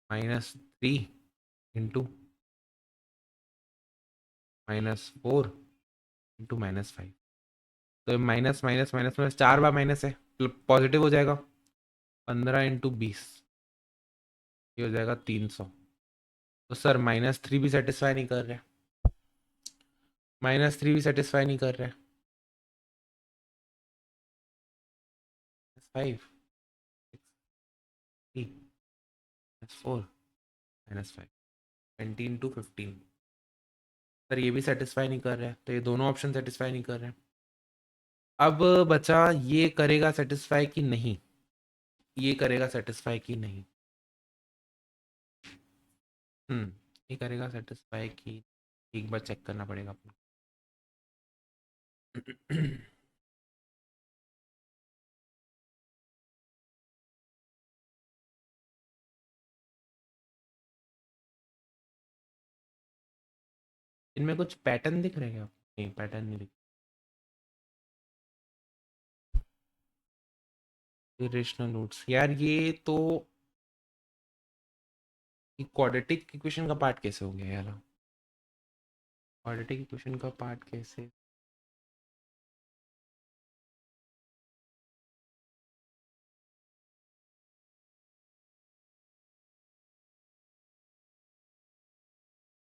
-3 इंटू -4 इंटू -5। तो माइनस माइनस माइनस माइनस 4 बार माइनस है, पॉजिटिव हो जाएगा। 15 इंटू 20 ये हो जाएगा 300। तो सर -3 भी सेटिस्फाई नहीं कर रहे, -3 भी सेटिस्फाई नहीं कर रहे। 5 -4 -5 20 इंटू 15। सर ये भी सेटिस्फाई नहीं कर रहे हैं, तो ये दोनों ऑप्शन सेटिस्फाई नहीं कर रहे हैं। अब बचा ये करेगा सेटिस्फाई कि नहीं, ये करेगा सेटिस्फाई कि नहीं। ये करेगा सेटिस्फाई कि, एक बार चेक करना पड़ेगा अपना इनमें कुछ पैटर्न दिख रहे हैं क्या? नहीं, पैटर्न नहीं दिख। इरेशनल रूट्स, यार ये तो क्वाड्रेटिक इक्वेशन का पार्ट कैसे हो गया यार? क्वाड्रेटिक इक्वेशन का पार्ट कैसे?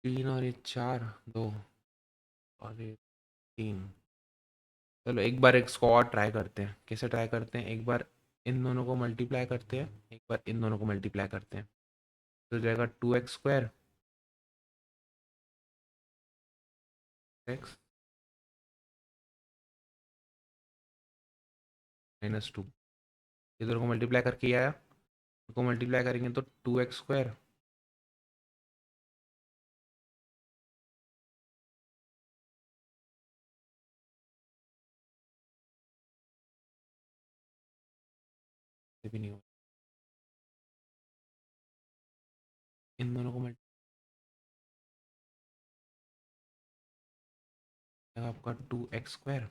तीन और ये 4, 2 और ये 3। चलो एक बार एक इसको और ट्राई करते हैं। कैसे ट्राई करते हैं? एक बार इन दोनों को मल्टीप्लाई करते हैं, एक बार इन दोनों को मल्टीप्लाई करते हैं। तो हो जाएगा 2x² x -2। ये दोनों को मल्टीप्लाई करके ये आया, इसको मल्टीप्लाई करेंगे तो 2x²। भी नहीं हो, इन दोनों को मल्टीप्लाई आपका 2x²,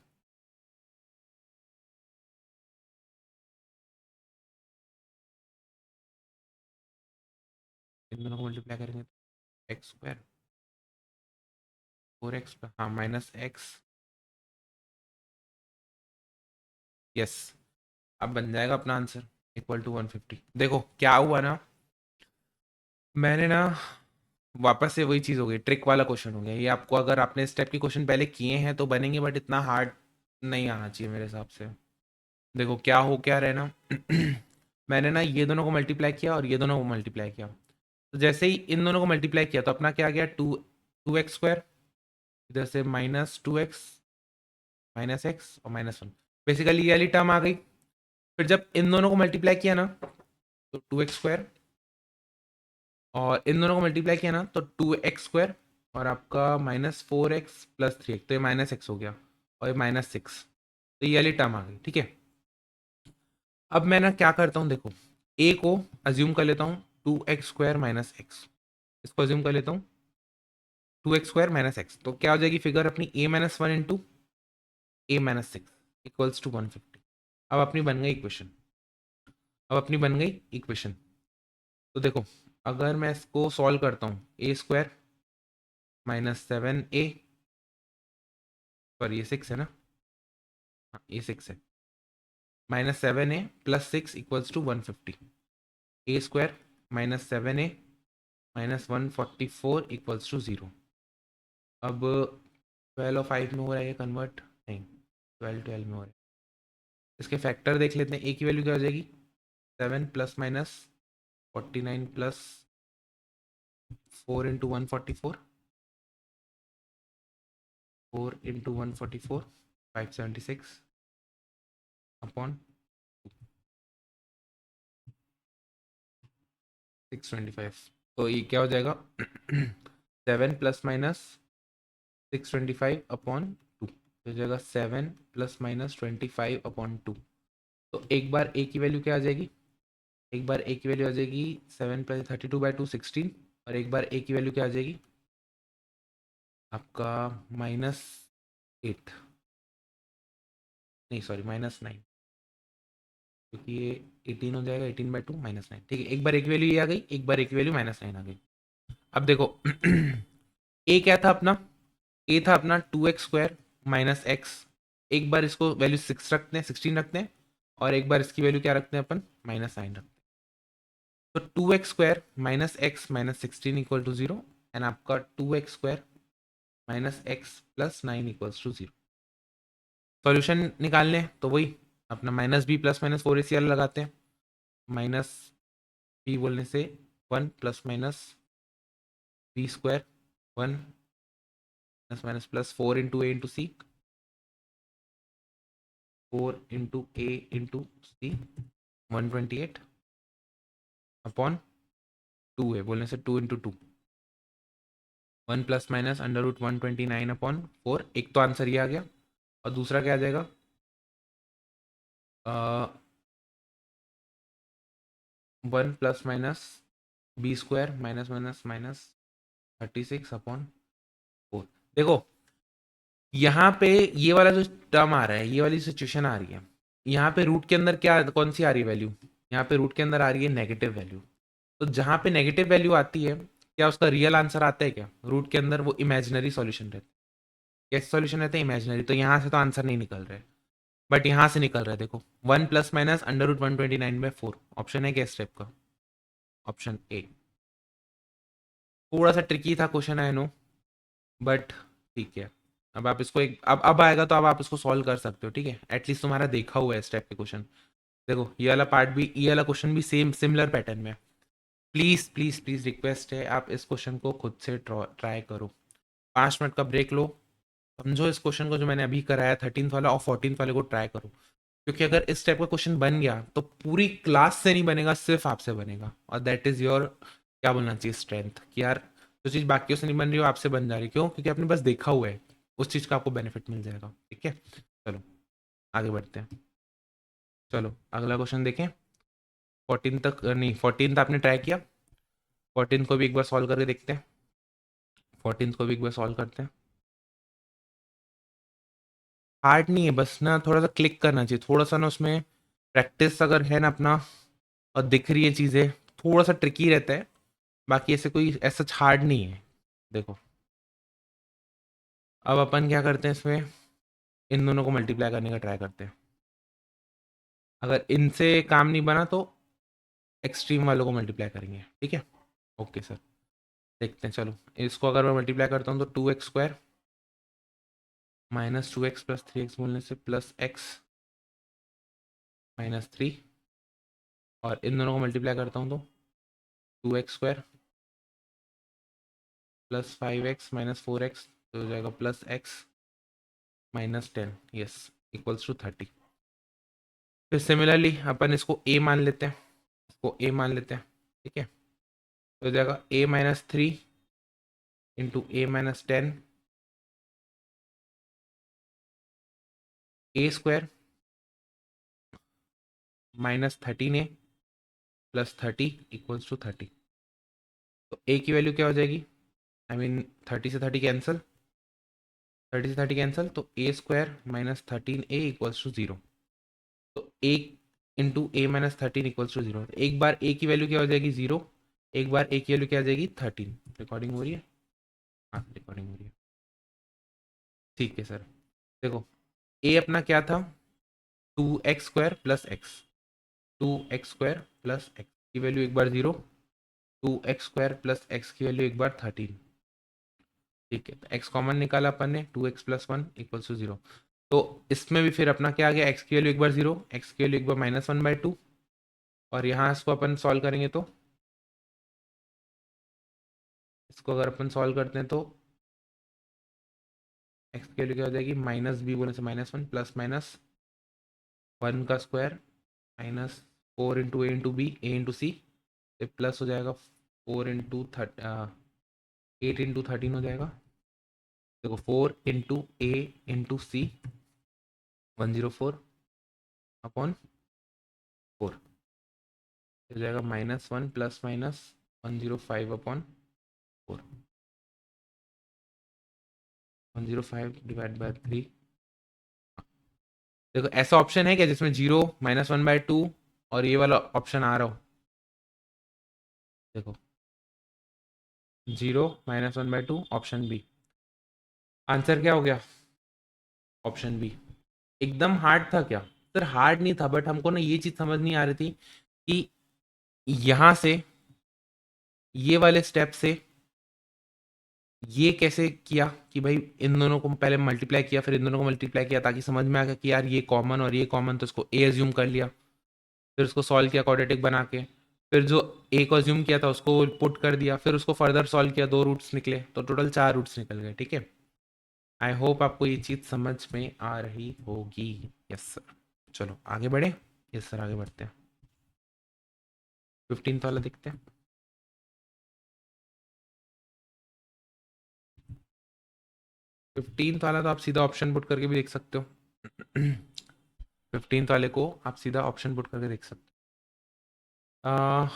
इन दोनों को मल्टीप्लाई करेंगे तो x², 4x, हाँ -x। यस, अब बन जाएगा अपना आंसर इक्वल टू 150। देखो क्या हुआ ना, मैंने ना वापस से वही चीज़ हो गई, ट्रिक वाला क्वेश्चन हो गया ये। आपको अगर आपने इस टाइप के क्वेश्चन पहले किए हैं तो बनेंगे, बट इतना हार्ड नहीं आना चाहिए मेरे हिसाब से। देखो क्या हो क्या रहे ना मैंने ना ये दोनों को मल्टीप्लाई किया और ये दोनों को मल्टीप्लाई किया, तो जैसे ही इन दोनों को मल्टीप्लाई किया तो अपना क्या आ गया, टू एक्स स्क्वायर, इधर से -2x -x और -1, बेसिकली ये वाली टर्म आ गई। फिर जब इन दोनों को मल्टीप्लाई किया ना तो 2x स्क्वायर, और इन दोनों को मल्टीप्लाई किया ना तो 2x स्क्वायर, और आपका -4x + 3x, तो ये -x हो गया, और ये -6, तो ये वाली टर्म आ गई। ठीक है, अब मैं ना क्या करता हूँ, देखो a को अज्यूम कर लेता हूँ 2x स्क्वायर -x, इसको अज्यूम कर लेता हूँ 2x स्क्वायर -x, तो क्या हो जाएगी फिगर अपनी, a-1 into a-6 equals to 150। अब अपनी बन गई इक्वेशन, अब अपनी बन गई इक्वेशन। तो देखो अगर मैं इसको सॉल्व करता हूँ, a² -7a, पर ये 6 है ना, हाँ ये 6 है, -7a + 6 equals to 150, a² -7a -144 equals to 0। अब 12 और 5 में हो रहा है ये कन्वर्ट, नहीं 12 में हो रहा है। इसके फैक्टर देख लेते हैं, a की वैल्यू क्या हो जाएगी, 7 ± 49 + 4 इंटू 144, 4 इंटू 144 576 अपॉन 625, तो ये क्या हो जाएगा 7 ± 625 अपॉन 2, तो हो जाएगा 7 ± 25 अपॉन 2। तो एक बार a की वैल्यू क्या आ जाएगी, एक बार a की वैल्यू आ जाएगी 7 + 32/2 16, और एक बार a की वैल्यू क्या आ जाएगी आपका -8, नहीं सॉरी -9, क्योंकि ये 18 हो जाएगा, 18/2 -9। ठीक है, एक बार एक वैल्यू ये आ गई, एक बार एक वैल्यू -9 आ गई। अब देखो a क्या था अपना, a था अपना 2x² -x, एक बार इसको वैल्यू 6 रखते हैं, 16 रखते हैं, और एक बार इसकी वैल्यू क्या रखते हैं अपन, -9 रखते हैं। तो 2x² -x -16 equal to 0, and आपका 2x² -x + 9 equals to 0। Solution निकालने तो वही अपना -b + -4ac लगाते हैं, -b बोलने से 1 ± b² 1 +4 into a into c, 4 into a into c 128 upon 2 है बोलने से 2 इंटू 2 1 ± √129 अपॉन 4। एक तो आंसर ये आ गया, और दूसरा क्या आ जाएगा 1 ± b² -36 अपॉन 4। देखो यहाँ पे ये वाला जो टर्म आ रहा है, ये वाली सिचुएशन आ रही है, यहाँ पे रूट के अंदर क्या कौन सी आ रही है वैल्यू, यहाँ पे रूट के अंदर आ रही है नेगेटिव वैल्यू। तो जहाँ पे नेगेटिव वैल्यू आती है, क्या उसका रियल आंसर आता है क्या, रूट के अंदर वो इमेजिनरी सॉल्यूशन रहता है। कैसे सॉल्यूशन रहते हैं, इमेजिनरी, तो यहाँ से तो आंसर नहीं निकल रहा है, बट यहाँ से निकल रहा है। देखो 1 ± √129/4 ऑप्शन है क्या स्टेप का, ऑप्शन ए। थोड़ा सा ट्रिकी था क्वेश्चन आई नो, बट ठीक है। अब आप इसको एक अब आएगा तो अब आप इसको सॉल्व कर सकते हो, ठीक है, एटलीस्ट तुम्हारा देखा हुआ है स्टेप के क्वेश्चन। देखो ये वाला पार्ट भी, ये वाला क्वेश्चन भी सेम सिमिलर पैटर्न में। प्लीज़ प्लीज़ प्लीज़ रिक्वेस्ट है, आप इस क्वेश्चन को खुद से ट्राई करो। 5 मिनट का ब्रेक लो, समझो इस क्वेश्चन को जो मैंने अभी कराया 13th वाला, और 14th वाले को ट्राई करो, क्योंकि अगर इस टाइप का क्वेश्चन बन गया तो पूरी क्लास से नहीं बनेगा, सिर्फ आपसे बनेगा, और दैट इज़ योर क्या बोलना चाहिए स्ट्रेंथ, कि यार जो चीज़ बाकियों से नहीं बन रही हो आपसे बन जा रही, क्यों, क्योंकि आपने बस देखा हुआ है, उस चीज़ का आपको बेनिफिट मिल जाएगा। ठीक है, चलो आगे बढ़ते हैं। चलो अगला क्वेश्चन देखें। 14 तक नहीं, 14 आपने ट्राई किया, 14 को भी एक बार सॉल्व करके देखते हैं, 14 को भी एक बार सॉल्व करते हैं। हार्ड नहीं है, बस ना थोड़ा सा क्लिक करना चाहिए, थोड़ा सा ना उसमें प्रैक्टिस अगर है ना अपना, और दिख रही है चीज़ें, थोड़ा सा ट्रिकी रहता है, बाकी ऐसे कोई ऐसा हार्ड नहीं है। देखो अब अपन क्या करते हैं इसमें, इन दोनों को मल्टीप्लाई करने का ट्राई करते हैं, अगर इनसे काम नहीं बना तो एक्सट्रीम वालों को मल्टीप्लाई करेंगे। ठीक है, ओके सर, देखते हैं। चलो इसको अगर मैं मल्टीप्लाई करता हूँ तो 2x² -2x + 3x बोलने से +x -3 और इन दोनों को मल्टीप्लाई करता हूँ तो 2x² plus 5x minus 4x तो हो जाएगा plus x minus 10, yes, equals to 30। फिर सिमिलरली अपन इसको a मान लेते हैं, इसको a मान लेते हैं, ठीक है। तो हो जाएगा a minus 3 into a minus 10 a² minus 13a plus 30 equals to 30। तो a की वैल्यू क्या हो जाएगी, आई मीन 30 से 30 कैंसिल, 30 से 30 कैंसिल, तो a² minus 13a equals to 0। तो a into a minus 13 equals to 0। एक बार a की वैल्यू क्या हो जाएगी 0, एक बार a की वैल्यू क्या आ जाएगी 13। रिकॉर्डिंग हो रही है, हाँ रिकॉर्डिंग हो रही है, ठीक है सर। देखो a अपना क्या था, 2x² plus x, 2x² plus x की वैल्यू एक बार 0, 2x² प्लस एक्स की वैल्यू एक बार 13, ठीक है। तो x कॉमन निकाला अपन ने, 2x प्लस 1 इक्वल्स टू 0। तो इसमें भी फिर अपना क्या आ गया, x की वैल्यू एक बार 0, x की वैल्यू एक बार -1/2, और यहाँ इसको अपन सॉल्व करेंगे तो इसको अगर अपन सॉल्व करते हैं तो x की वैल्यू क्या हो जाएगी, माइनस b बोलने से -1 प्लस माइनस 1 का square minus 4 into A into C, plus हो जाएगा 4 इंटू 8 इंटू 13 हो जाएगा। देखो 4 into A into C 104 upon 4 हो जाएगा -1 plus minus 105 upon 4, 105 divide by 3। देखो ऐसा ऑप्शन है क्या जिसमें 0 -1/2 और ये वाला ऑप्शन आ रहा हो, देखो 0 -1/2 ऑप्शन बी, आंसर क्या हो गया ऑप्शन बी। एकदम हार्ड था क्या सर, हार्ड नहीं था, बट हमको ना ये चीज समझ नहीं आ रही थी कि यहां से ये वाले स्टेप से ये कैसे किया कि भाई इन दोनों को पहले मल्टीप्लाई किया फिर इन दोनों को मल्टीप्लाई किया, ताकि समझ में आ गया कि यार ये कॉमन और ये कॉमन, तो इसको ए एज्यूम कर लिया, फिर उसको सॉल्व किया क्वाड्रेटिक बना के, फिर जो ए को अज्यूम किया था उसको पुट कर दिया, फिर उसको फर्दर सॉल्व किया, 2 रूट्स निकले, तो टोटल 4 रूट्स निकल गए, ठीक है। आई होप आपको ये चीज़ समझ में आ रही होगी। यस सर, चलो आगे बढ़े। यस सर आगे बढ़ते हैं, 15th वाला देखते हैं। 15th वाला तो आप सीधा ऑप्शन पुट करके भी देख सकते हो। 15th वाले को आप सीधा ऑप्शन पुट करके देख सकते हो।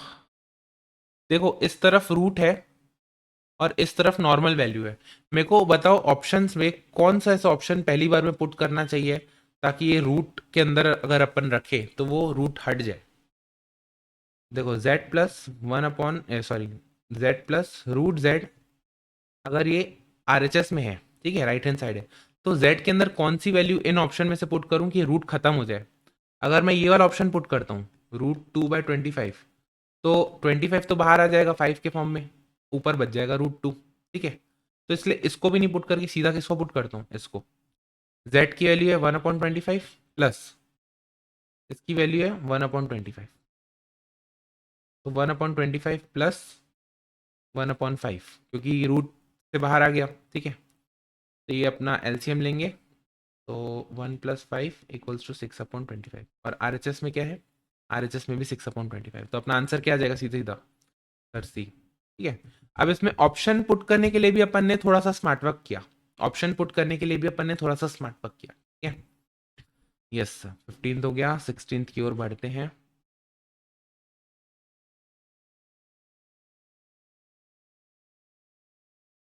देखो इस तरफ रूट है और इस तरफ नॉर्मल वैल्यू है, मेरे को बताओ ऑप्शंस में कौन सा ऐसा ऑप्शन पहली बार में पुट करना चाहिए ताकि ये रूट के अंदर अगर अपन रखे तो वो रूट हट जाए। देखो z+1 सॉरी z+√z, अगर ये RHS में है, ठीक है, राइट हैंड साइड है, तो z के अंदर कौन सी वैल्यू इन ऑप्शन में से पुट करूं कि रूट खत्म हो जाए। अगर मैं ये वाला ऑप्शन पुट करता हूँ √2/25, तो 25 तो बाहर आ जाएगा 5 के फॉर्म में, ऊपर बच जाएगा √2, ठीक है। तो इसलिए इसको भी नहीं पुट करके सीधा किसको पुट करता हूँ, इसको, z की वैल्यू है 1/25 प्लस इसकी वैल्यू है 1/25, तो 1/25 प्लस 1/5, क्योंकि रूट से बाहर आ गया, ठीक है। तो ये अपना एलसीएम लेंगे, तो 1 + 5 = 6/25, और RHS में क्या है, RHS में भी 6/25, तो अपना आंसर क्या आ जाएगा सीधा सीधा सर सी, ठीक है। अब इसमें ऑप्शन पुट करने के लिए भी अपन ने थोड़ा सा स्मार्ट वर्क किया, ऑप्शन पुट करने के लिए भी अपन ने थोड़ा सा स्मार्ट वर्क किया, ठीक है। यस 15th हो गया, 16th की ओर बढ़ते हैं।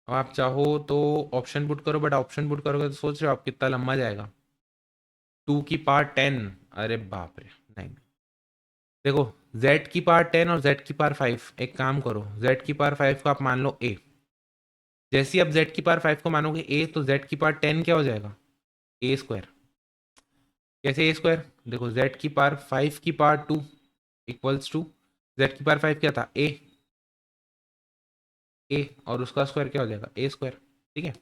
अब आप चाहो तो ऑप्शन पुट करो, बट ऑप्शन पुट करोगे तो सोच रहे हो आप कितना लंबा जाएगा, 2 की पावर 10, अरे बाप रे, नहीं। देखो z की पावर 10 और z की पावर 5, एक काम करो, z की पावर 5 को आप मान लो a, जैसे ही आप z की पावर 5 को मानोगे a, तो z की पावर 10 क्या हो जाएगा, a²। कैसे a², देखो z की पावर 5 की पावर 2 इक्वल्स टू, z की पावर 5 क्या था a, और उसका स्क्वायर क्या हो जाएगा a², ठीक है।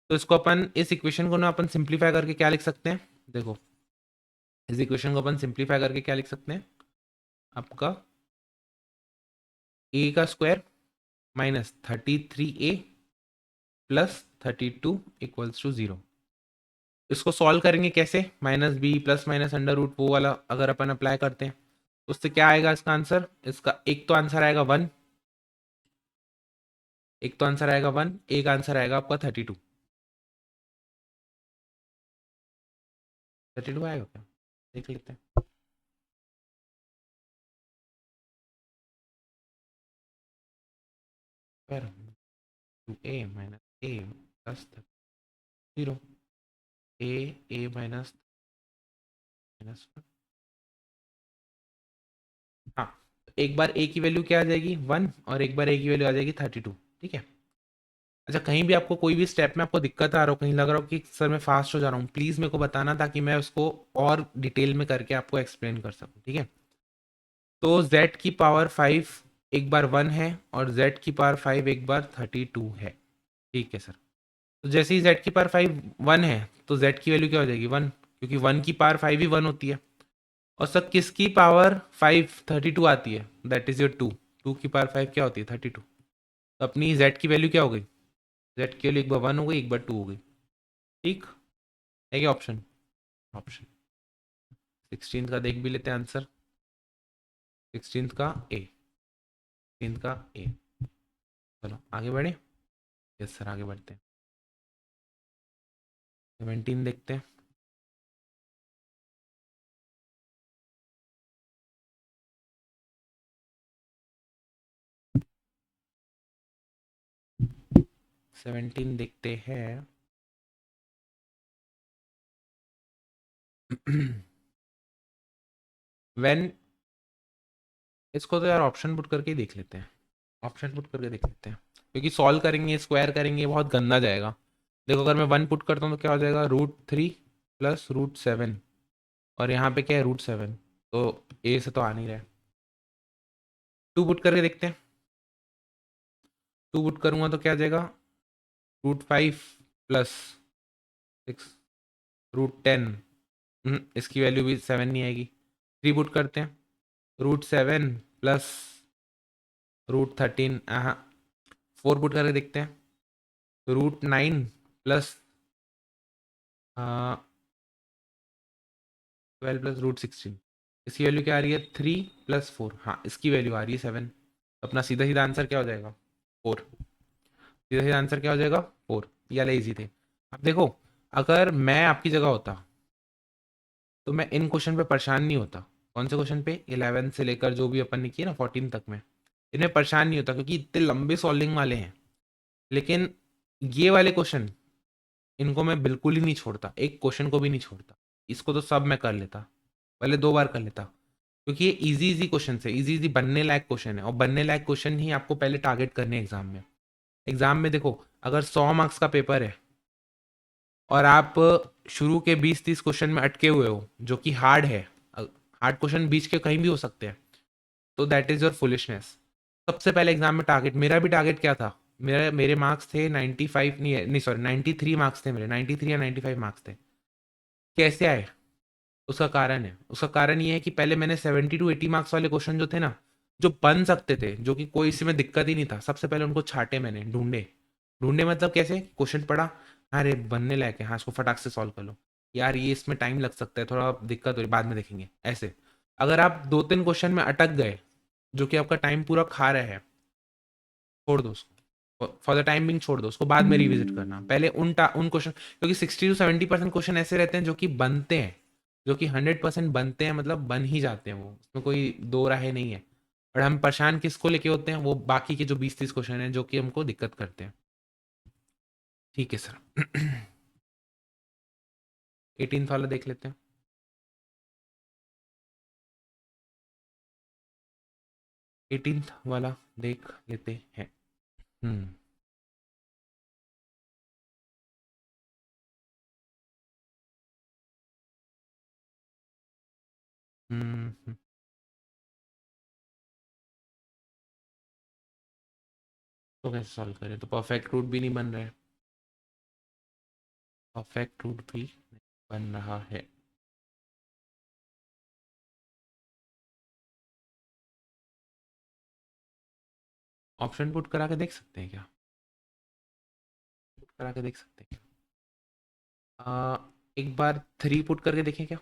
तो इसको अपन, इस इक्वेशन को ना अपन सिंप्लीफाई करके क्या लिख सकते हैं, देखो इस इक्वेशन को अपन सिंप्लीफाई करके क्या लिख सकते हैं, आपका ए का square minus 33a plus 32 equals to 0। इसको सॉल्व करेंगे कैसे? Minus B plus minus under root वो वाला अगर अपन अप्लाई करते हैं तो उससे क्या आएगा इसका आंसर? इसका एक तो आंसर आएगा 1, एक तो आंसर आएगा 1, एक आंसर आएगा आपका 32। 32 आएगा क्या? देख लेते हैं। फिर 2a माइनस ए प्लस 0, ए माइनस माइनस। हाँ, एक बार ए की वैल्यू क्या आ जाएगी 1 और एक बार ए की वैल्यू आ जाएगी 32। ठीक है। अच्छा, कहीं भी आपको कोई भी स्टेप में आपको दिक्कत आ रहा हो, कहीं लग रहा हो कि सर मैं फास्ट हो जा रहा हूँ, प्लीज़ मेरे को बताना ताकि मैं उसको और डिटेल में करके आपको एक्सप्लेन कर सकूँ। ठीक है। तो z की पावर 5 एक बार 1 है और z की पावर 5 एक बार 32 है। ठीक है सर। तो जैसे ही z की पावर 5 1 है तो z की वैल्यू क्या हो जाएगी 1, क्योंकि 1 की पावर 5 ही 1 होती है। और सर किसकी पावर 5 32 आती है? That is your 2। 2 की पावर 5 क्या होती है 32। तो अपनी z की वैल्यू क्या हो गई? z की वैल्यू एक बार 1 हो गई, एक बार 2 हो गई। ठीक है क्या ऑप्शन? ऑप्शन 16 का देख भी लेते हैं आंसर। 16 का ए, 16 का ए। चलो आगे बढ़े। यस सर, आगे बढ़ते हैं। 17 देखते हैं। सेवनटीन देखते हैं। व्हेन, इसको तो यार ऑप्शन पुट करके ही देख लेते हैं। ऑप्शन पुट करके देख लेते हैं, क्योंकि सॉल्व करेंगे स्क्वायर करेंगे बहुत गंदा जाएगा। देखो अगर मैं 1 पुट करता हूँ तो क्या हो जाएगा √3 प्लस √7, और यहाँ पे क्या है √7, तो ए से तो आ नहीं रहा है। 2 पुट करके देखते हैं। 2 पुट करूँगा तो क्या आ जाएगा √5 प्लस 6 √10। इसकी वैल्यू भी 7 नहीं आएगी। 3 पुट करते हैं। √7 प्लस √13। हाँ, 4 पुट करके देखते हैं। √9 प्लस 12 प्लस √16। इसकी वैल्यू क्या आ रही है 3 प्लस 4। हाँ, इसकी वैल्यू आ रही है 7। अपना सीधा सीधा आंसर क्या हो जाएगा 4। सीधा सीधा आंसर क्या हो जाएगा 4। ये वाले इजी थे। अब देखो, अगर मैं आपकी जगह होता तो मैं इन क्वेश्चन पे परेशान नहीं होता। कौन से क्वेश्चन पे? 11 से लेकर जो भी अपन ने किए ना 14 तक में, इनमें परेशान नहीं होता क्योंकि इतने लंबे सॉल्विंग वाले हैं। लेकिन ये वाले क्वेश्चन, इनको मैं बिल्कुल ही नहीं छोड़ता, एक क्वेश्चन को भी नहीं छोड़ता। इसको तो सब मैं कर लेता, पहले 2 बार कर लेता, क्योंकि ये इजी इजी क्वेश्चन है, इजी इजी बनने लायक क्वेश्चन है, और बनने लायक क्वेश्चन ही आपको पहले टारगेट करने हैं एग्जाम में। एग्जाम में देखो, अगर 100 मार्क्स का पेपर है और आप शुरू के 20-30 क्वेश्चन में अटके हुए हो जो कि हार्ड है, हार्ड क्वेश्चन बीच के कहीं भी हो सकते हैं, तो दैट इज योर फुलिशनेस। सबसे पहले एग्जाम में टारगेट, मेरा भी टारगेट क्या था, मेरे मार्क्स थे 95, नहीं नहीं सॉरी 93 मार्क्स थे मेरे, 93 या 95 मार्क्स थे। कैसे आए? उसका कारण है, उसका कारण ये है कि पहले मैंने 70 to 80 मार्क्स वाले क्वेश्चन जो थे ना, जो बन सकते थे, जो कि कोई इसमें दिक्कत ही नहीं था, सबसे पहले उनको छाटे मैंने, ढूंढे। ढूंढे मतलब कैसे? क्वेश्चन पढ़ा, अरे बनने लायक है, हाँ इसको फटाक से सॉल्व कर लो। यार ये इसमें टाइम लग सकता है, थोड़ा दिक्कत हो रही, बाद में देखेंगे, ऐसे। अगर आप 2-3 क्वेश्चन में अटक गए जो कि आपका टाइम पूरा खा रहा है, छोड़ दो उसको, फॉर द टाइम बिंग छोड़ दो उसको, बाद में रिविजिट करना। पहले उन क्वेश्चन, क्योंकि 60 to 70% क्वेश्चन ऐसे रहते हैं जो कि बनते हैं, जो कि 100% बनते हैं, मतलब बन ही जाते हैं वो, उसमें कोई दो राहें नहीं है। और हम परेशान किसको लेके होते हैं? वो बाकी के जो 20-30 क्वेश्चन हैं जो कि हमको दिक्कत करते हैं। ठीक है सर। 18th वाला देख लेते हैं। 18th वाला देख लेते हैं। हम्म। हम्म। तो कैसे सॉल्व करें? तो परफेक्ट रूट भी नहीं बन रहा है, परफेक्ट रूट भी नहीं बन रहा है। ऑप्शन पुट करा के देख सकते हैं क्या? पुट करा के देख सकते हैं क्या? एक बार 3 पुट करके देखें क्या?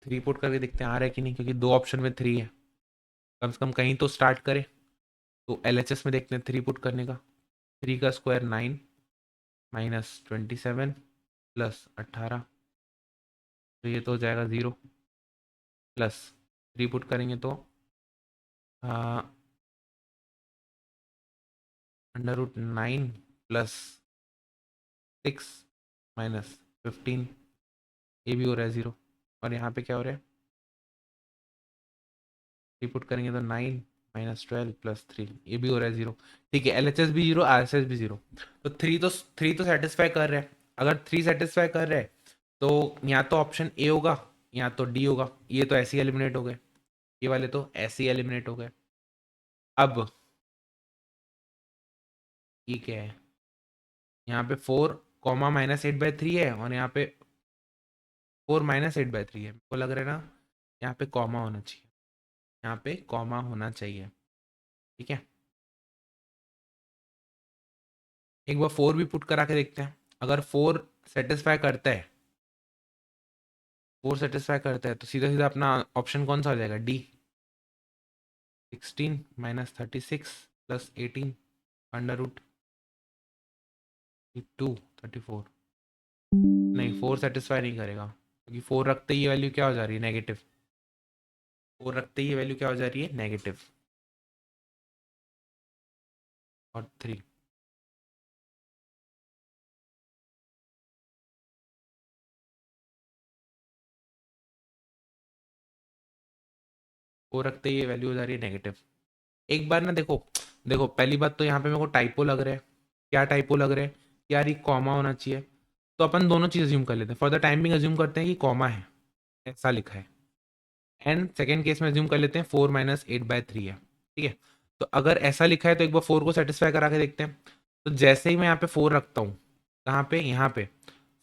3 पुट करके देखते हैं आ रहा है कि नहीं, क्योंकि 2 ऑप्शन में 3 है। कम से कम कहीं तो स्टार्ट करें। तो LHS में देखते हैं 3 पुट करने का। 3 का स्क्वायर 9 माइनस 27 प्लस 18, तो ये तो हो जाएगा 0 प्लस 3 पुट करेंगे तो √9 प्लस 6 माइनस 15, ये भी हो रहा है 0। और यहाँ पे क्या हो रहा है? 3 पुट करेंगे तो 9 माइनस 12 प्लस 3, ये भी हो रहा है 0। ठीक है, LHS भी 0, RSS भी 0। तो 3 तो सेटिस्फाई कर रहा है। अगर 3 सेटिस्फाई कर रहा है तो या तो ऑप्शन ए होगा या तो डी होगा। ये तो ऐसे ही एलिमिनेट हो गए, ये वाले तो ऐसे ही एलिमिनेट हो गए। अब ये क्या है? यहाँ पे 4 कॉमा -8/3 है और यहाँ पे 4 -8/3 है। मेरे को लग रहा है ना यहाँ पे कॉमा होना चाहिए, यहाँ पे कॉमा होना चाहिए। ठीक है, एक बार 4 भी पुट करा के देखते हैं। अगर 4 सेटिस्फाई करता है, 4 सेटिस्फाई करता है तो सीधा सीधा अपना ऑप्शन कौन सा हो जाएगा? डी। 16 minus 36 plus 18 √2 34। नहीं, 4 सेटिस्फाई नहीं करेगा, क्योंकि 4 रखते ही ये वैल्यू क्या हो जा रही है? नेगेटिव। 4 रखते ही ये वैल्यू क्या हो जा रही है? नेगेटिव। और 3, 4 रखते ही ये वैल्यू हो जा रही है नेगेटिव। एक बार ना देखो, देखो पहली बात तो यहाँ पे मेरे को टाइपो लग रहा है। क्या टाइपो लग रहा है? यार ये कॉमा होना चाहिए। तो अपन दोनों चीज़ अज्यूम कर लेते हैं। फॉर द टाइमिंग अज्यूम करते हैं कि कॉमा है, ऐसा लिखा है। एंड सेकेंड केस में अज्यूम कर लेते हैं 4 - 8/3 है। ठीक है, तो अगर ऐसा लिखा है तो एक बार 4 को सेटिस्फाई करा के देखते हैं। तो जैसे ही मैं यहाँ पे 4 रखता हूँ, कहाँ पे? यहाँ पे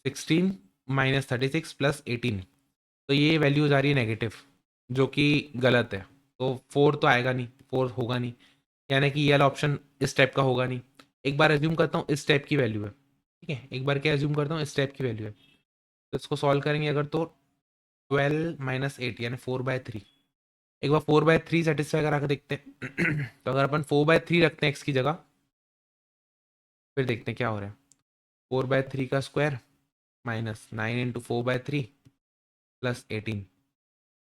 16 माइनस 36 प्लस 18, तो ये वैल्यू हो जा रही है नेगेटिव, जो कि गलत है। तो 4 तो आएगा नहीं, 4 होगा नहीं, यानी कि ये वाला ऑप्शन इस टाइप का होगा नहीं। एक बार एज्यूम करता हूँ इस टाइप की वैल्यू है। ठीक है, एक बार क्या एज्यूम करता हूँ? इस टाइप की वैल्यू है। तो इसको सॉल्व करेंगे अगर, तो 12 - 8 यानी 4/3। एक बार 4/3 सेटिस्फाई करा के देखते हैं। तो अगर अपन 4/3 रखते हैं एक्स की जगह, फिर देखते हैं क्या हो रहा है। 4/3 का स्क्वायर माइनस 9 इंटू 4/3 प्लस 18,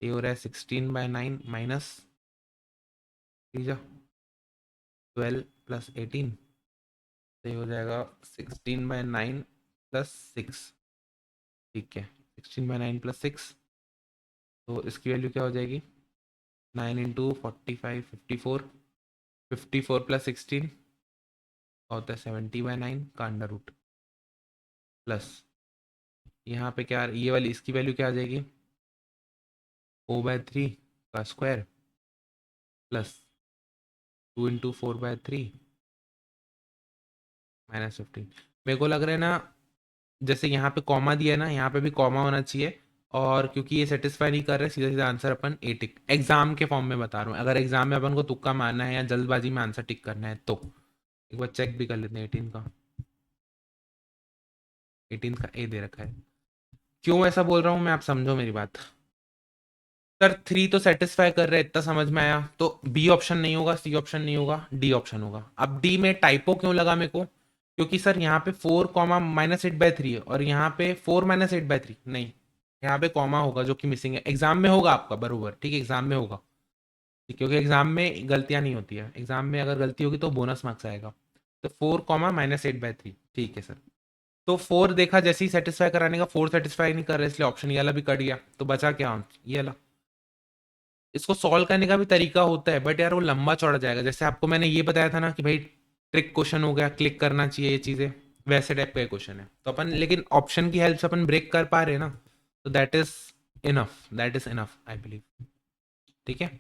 ये हो रहा है 16/9 माइनस 12 प्लस 18, तो ये हो जाएगा 16/9 प्लस 6। ठीक है, 16/9 प्लस 6, तो इसकी वैल्यू क्या हो जाएगी? 9 इंटू 45 54, 54 प्लस 16 होता है 70/9 का अंडर रूट, प्लस यहाँ पे क्या, ये वाली इसकी वैल्यू क्या आ जाएगी? 4/3 का स्क्वायर प्लस 2 इंटू 4/3 माइनस 15। मेरे को लग रहा है ना, जैसे यहाँ पे कॉमा दिया है ना, यहाँ पे भी कॉमा होना चाहिए। और क्योंकि ये सेटिस्फाई नहीं कर रहे, सीधा सीधा आंसर अपन ए टिक, एग्जाम के फॉर्म में बता रहा हूँ। अगर एग्जाम में अपन को तुक्का मारना है या जल्दबाजी में आंसर टिक करना है तो एक बार चेक भी कर लेते हैं। 18 का, 18 का ए दे रखा है। क्यों ऐसा बोल रहा हूँ मैं, आप समझो मेरी बात। सर 3 तो सेटिस्फाई कर रहे हैं, इतना समझ में आया। तो बी ऑप्शन नहीं होगा, सी ऑप्शन नहीं होगा, डी ऑप्शन होगा। अब डी में टाइपो क्यों लगा मेरे को? क्योंकि सर यहाँ पे 4 कॉमा -8/3 है और यहाँ पे 4 -8/3 नहीं, यहाँ पे कॉमा होगा जो कि मिसिंग है। एग्जाम में होगा आपका बरोबर, ठीक है, एग्जाम में होगा। ठीक, क्योंकि एग्जाम में गलतियां नहीं होती है, एग्जाम में अगर गलती होगी तो बोनस मार्क्स आएगा। तो 4 कॉमा -8/3, ठीक है सर। तो 4 देखा जैसे ही सेटिस्फाई कराने का, 4 सेटिस्फाई नहीं कर रहा, इसलिए ऑप्शन ये वाला भी कट गया। तो बचा क्या? ये वाला। इसको सॉल्व करने का भी तरीका होता है, बट यार वो लंबा चौड़ा जाएगा। जैसे आपको मैंने ये बताया था ना कि भाई ट्रिक क्वेश्चन हो गया, क्लिक करना चाहिए ये चीज़ें, वैसे टाइप का क्वेश्चन है। तो अपन लेकिन ऑप्शन की हेल्प से अपन ब्रेक कर पा रहे हैं ना, तो that is enough I believe. ठीक है,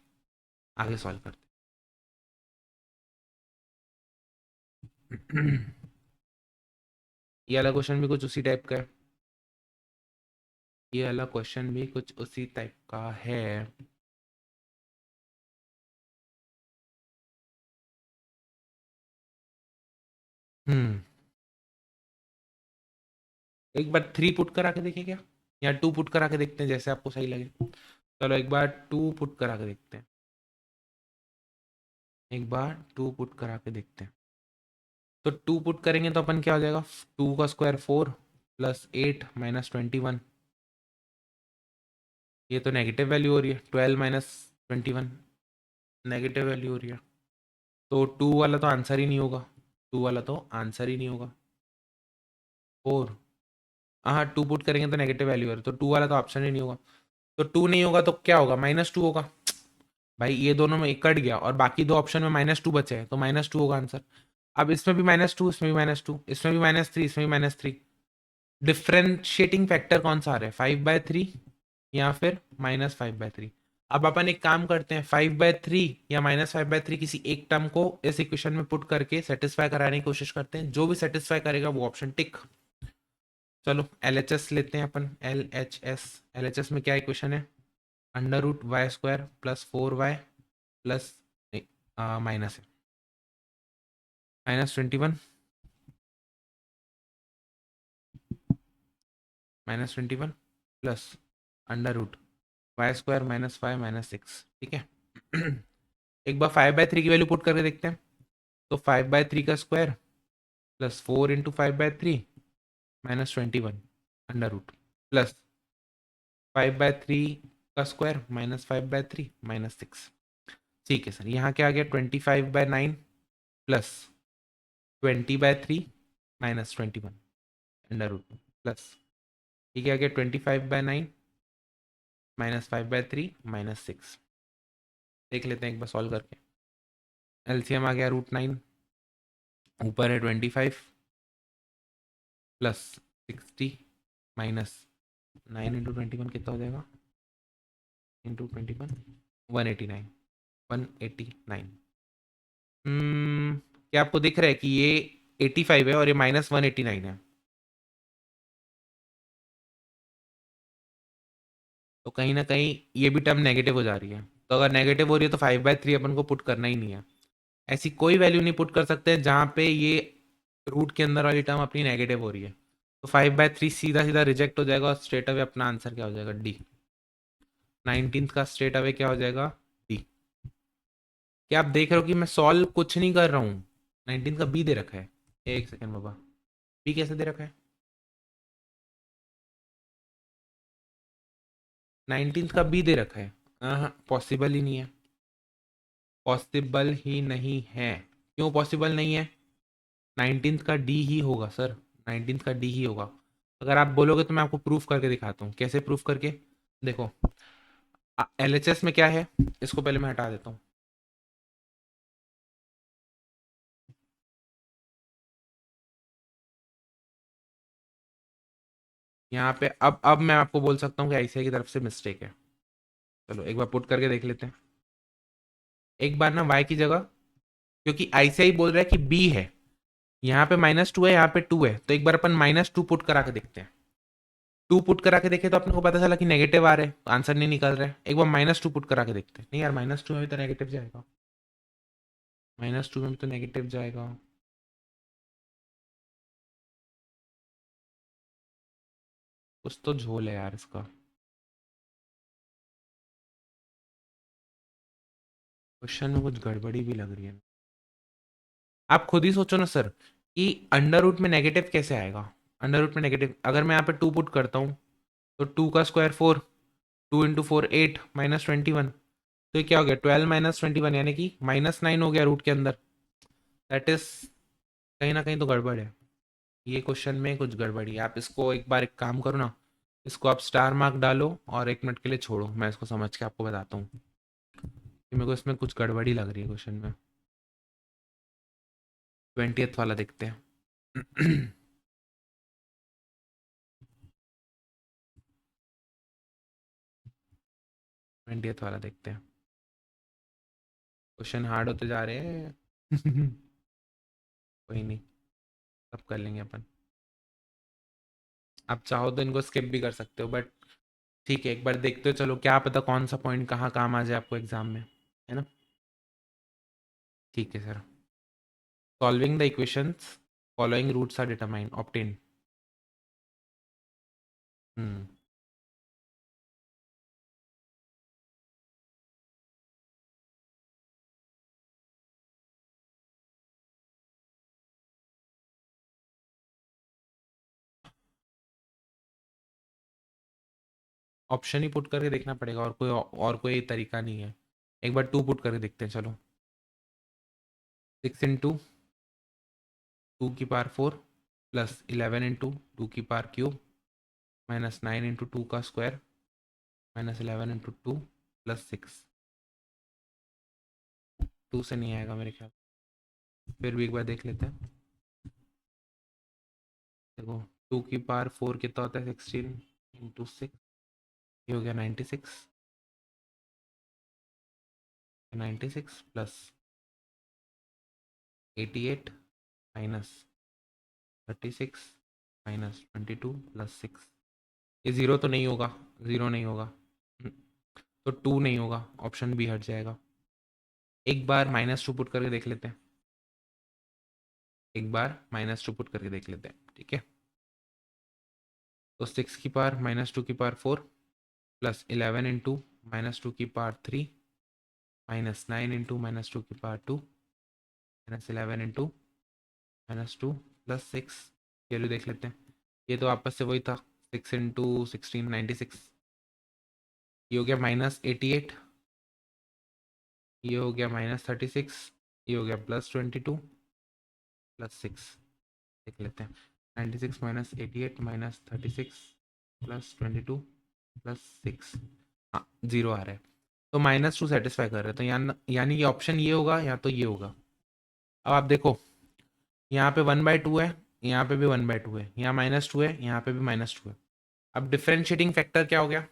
आगे सॉल्व करते हैं। ये वाला क्वेश्चन भी कुछ उसी टाइप का है, ये वाला क्वेश्चन भी कुछ उसी टाइप का है। हम्म एक बार 3 पुट करा के देखें क्या, या 2 पुट करा के देखते हैं, जैसे आपको सही लगे। चलो एक बार 2 पुट करा के देखते हैं, एक बार 2 पुट करा के देखते हैं। तो 2 पुट करेंगे तो अपन क्या हो जाएगा, 2 का स्क्वायर 4 प्लस 8 माइनस 21। ये तो नेगेटिव वैल्यू हो रही है, 12 माइनस 21 नेगेटिव वैल्यू हो रही है। तो 2 वाला तो आंसर ही नहीं होगा, 2 वाला तो आंसर ही नहीं होगा। 4, हाँ 2 पुट करेंगे तो नेगेटिव वैल्यू है, तो 2 वाला तो ऑप्शन ही नहीं होगा। तो 2 नहीं होगा तो क्या होगा, -2 होगा। भाई ये दोनों में एक कट गया और बाकी दो ऑप्शन में -2 बचे हैं, तो -2 होगा आंसर। अब इसमें भी -2, इसमें भी -2, इसमें भी -3, इसमें भी -3। डिफ्रेंशिएटिंग फैक्टर कौन सा आ रहा है, 5/3 या फिर -5/3। अब अपन एक काम करते हैं, 5/3 या -5/3 किसी एक टर्म को इस इक्वेशन में पुट करके सेटिस्फाई कराने की कोशिश करते हैं, जो भी सेटिस्फाई करेगा वो ऑप्शन टिक। चलो LHS लेते हैं अपन, LHS में क्या इक्वेशन है, √y² plus 4y plus minus है -21, -21 प्लस √y² -5 -6, ठीक है। एक बार 5/3 की वैल्यू पुट करके देखते हैं। तो 5/3 का स्क्वायर प्लस 4 इंटू 5/3 -21 प्लस 5/3 का स्क्वायर -5/3 -6। ठीक है सर, यहाँ क्या आ गया, 25/9 प्लस 20/3 -21 प्लस, ठीक है, आ गया 25/9 -5/3 -6। देख लेते हैं एक बार सॉल्व करके। एलसीएम आ गया √9, ऊपर है 25 प्लस 60 माइनस 9 इंटू 21 कितना हो जाएगा, इंटू 21 189, 189। क्या आपको दिख रहा है कि ये 85 है और ये -189 है, तो कहीं ना कहीं ये भी टर्म नेगेटिव हो जा रही है। तो अगर नेगेटिव हो रही है तो 5/3 अपन को पुट करना ही नहीं है। ऐसी कोई वैल्यू नहीं पुट कर सकते जहाँ पे ये रूट के अंदर वाली टर्म अपनी नेगेटिव हो रही है। तो 5/3 सीधा सीधा रिजेक्ट हो जाएगा और स्ट्रेट अवे अपना आंसर क्या हो जाएगा, डी। 19th का स्ट्रेट अवे क्या हो जाएगा, डी। क्या आप देख रहे हो कि मैं सॉल्व कुछ नहीं कर रहा हूँ, 19th का बी दे रखा है। एक सेकेंड बाबा, बी कैसे दे रखा है, 19th का बी दे रखा है, हाँ पॉसिबल ही नहीं है, पॉसिबल ही नहीं है। क्यों पॉसिबल नहीं है, 19th का डी ही होगा सर, 19th का डी ही होगा। अगर आप बोलोगे तो मैं आपको प्रूफ करके दिखाता हूँ, कैसे प्रूफ करके देखो। LHS में क्या है, इसको पहले मैं हटा देता हूँ। यहाँ पे अब मैं आपको बोल सकता हूँ कि ICI की तरफ से मिस्टेक है। चलो एक बार पुट करके देख लेते हैं, एक बार ना y की जगह, क्योंकि ICI बोल रहा है कि b है, यहाँ पे -2 है, यहाँ पे 2 है, तो एक बार अपन -2 पुट करा के देखते हैं। 2 पुट करा के देखे तो अपने को पता चला कि नेगेटिव आ रहे हैं, आंसर नहीं निकल रहा है। एक बार -2 पुट करा के देखते हैं, नहीं यार -2 में भी तो नेगेटिव जाएगा, -2 में भी तो नेगेटिव जाएगा। कुछ तो झोल है यार इसका, क्वेश्चन में कुछ गड़बड़ी भी लग रही है। आप खुद ही सोचो ना सर, कि अंडर रूट में नेगेटिव कैसे आएगा। अंडर रूट में नेगेटिव, अगर मैं यहाँ पे 2 पुट करता हूँ तो 2 का स्क्वायर 4, 2 इंटू 4 8 -21, तो ये क्या हो गया, 12 -21, यानी कि -9 हो गया रूट के अंदर। दैट इज, कहीं ना कहीं तो गड़बड़ है, ये क्वेश्चन में कुछ गड़बड़ी है। आप इसको एक बार एक काम करो ना, इसको आप स्टार मार्क डालो और 1 मिनट के लिए छोड़ो, मैं इसको समझ के आपको बताता हूँ कि मेरे को इसमें कुछ गड़बड़ी लग रही है क्वेश्चन में। 20th वाला देखते हैं। 20th वाला देखते हैं, क्वेश्चन हार्ड होते जा रहे हैं। कोई नहीं, सब कर लेंगे अपन। आप चाहो तो इनको स्किप भी कर सकते हो, बट ठीक है, एक बार देखते हो, चलो क्या पता कौन सा पॉइंट कहाँ काम आ जाए आपको एग्जाम में, है ना। ठीक है sir, solving the equations following roots are determine obtain. Hmm option ही पुट करके देखना पड़ेगा, और कोई तरीका नहीं है। एक बार 2 पुट करके देखते हैं, चलो। 6 इंटू 2 की पावर 4 प्लस 11 इंटू 2 की पावर क्यूब माइनस 9 इंटू 2 का स्क्वायर माइनस 11 इंटू 2 प्लस 6। 2 से नहीं आएगा मेरे ख्याल, फिर भी एक बार देख लेते हैं। देखो 2 की पावर 4 कितना होता है, 16 इंटू 6, ये हो गया 96। 96 प्लस 88 माइनस 36 माइनस 22 प्लस 6। ये ज़ीरो तो नहीं होगा, ज़ीरो नहीं होगा। हम्म, तो 2 नहीं होगा, ऑप्शन बी हट जाएगा। एक बार -2 पुट करके देख लेते हैं, एक बार -2 पुट करके देख लेते हैं, ठीक है। तो 6 की पावर -2 की पावर 4 प्लस 11 इंटू -2 की पावर 3 माइनस 9 इंटू -2 की power 2 minus 11 into -2 plus 6। Value देख लेते हैं, ये तो आपस से वही था, 6 इंटू 16 96। ये हो गया -88, ये हो गया -36, ये हो गया +22 प्लस 6। देख लेते हैं, 96 माइनस 88 माइनस 36 +22 प्लस 6। हाँ, जीरो आ रहा है, तो -2 सेटिस्फाई कर रहे हैं, तो यानी ये ऑप्शन ये होगा या तो ये होगा। अब आप देखो, यहाँ पे 1/2 है, यहाँ पे भी 1/2 है, यहाँ -2 है, यहाँ पे भी -2 है। अब डिफरेंशिएटिंग फैक्टर क्या हो गया,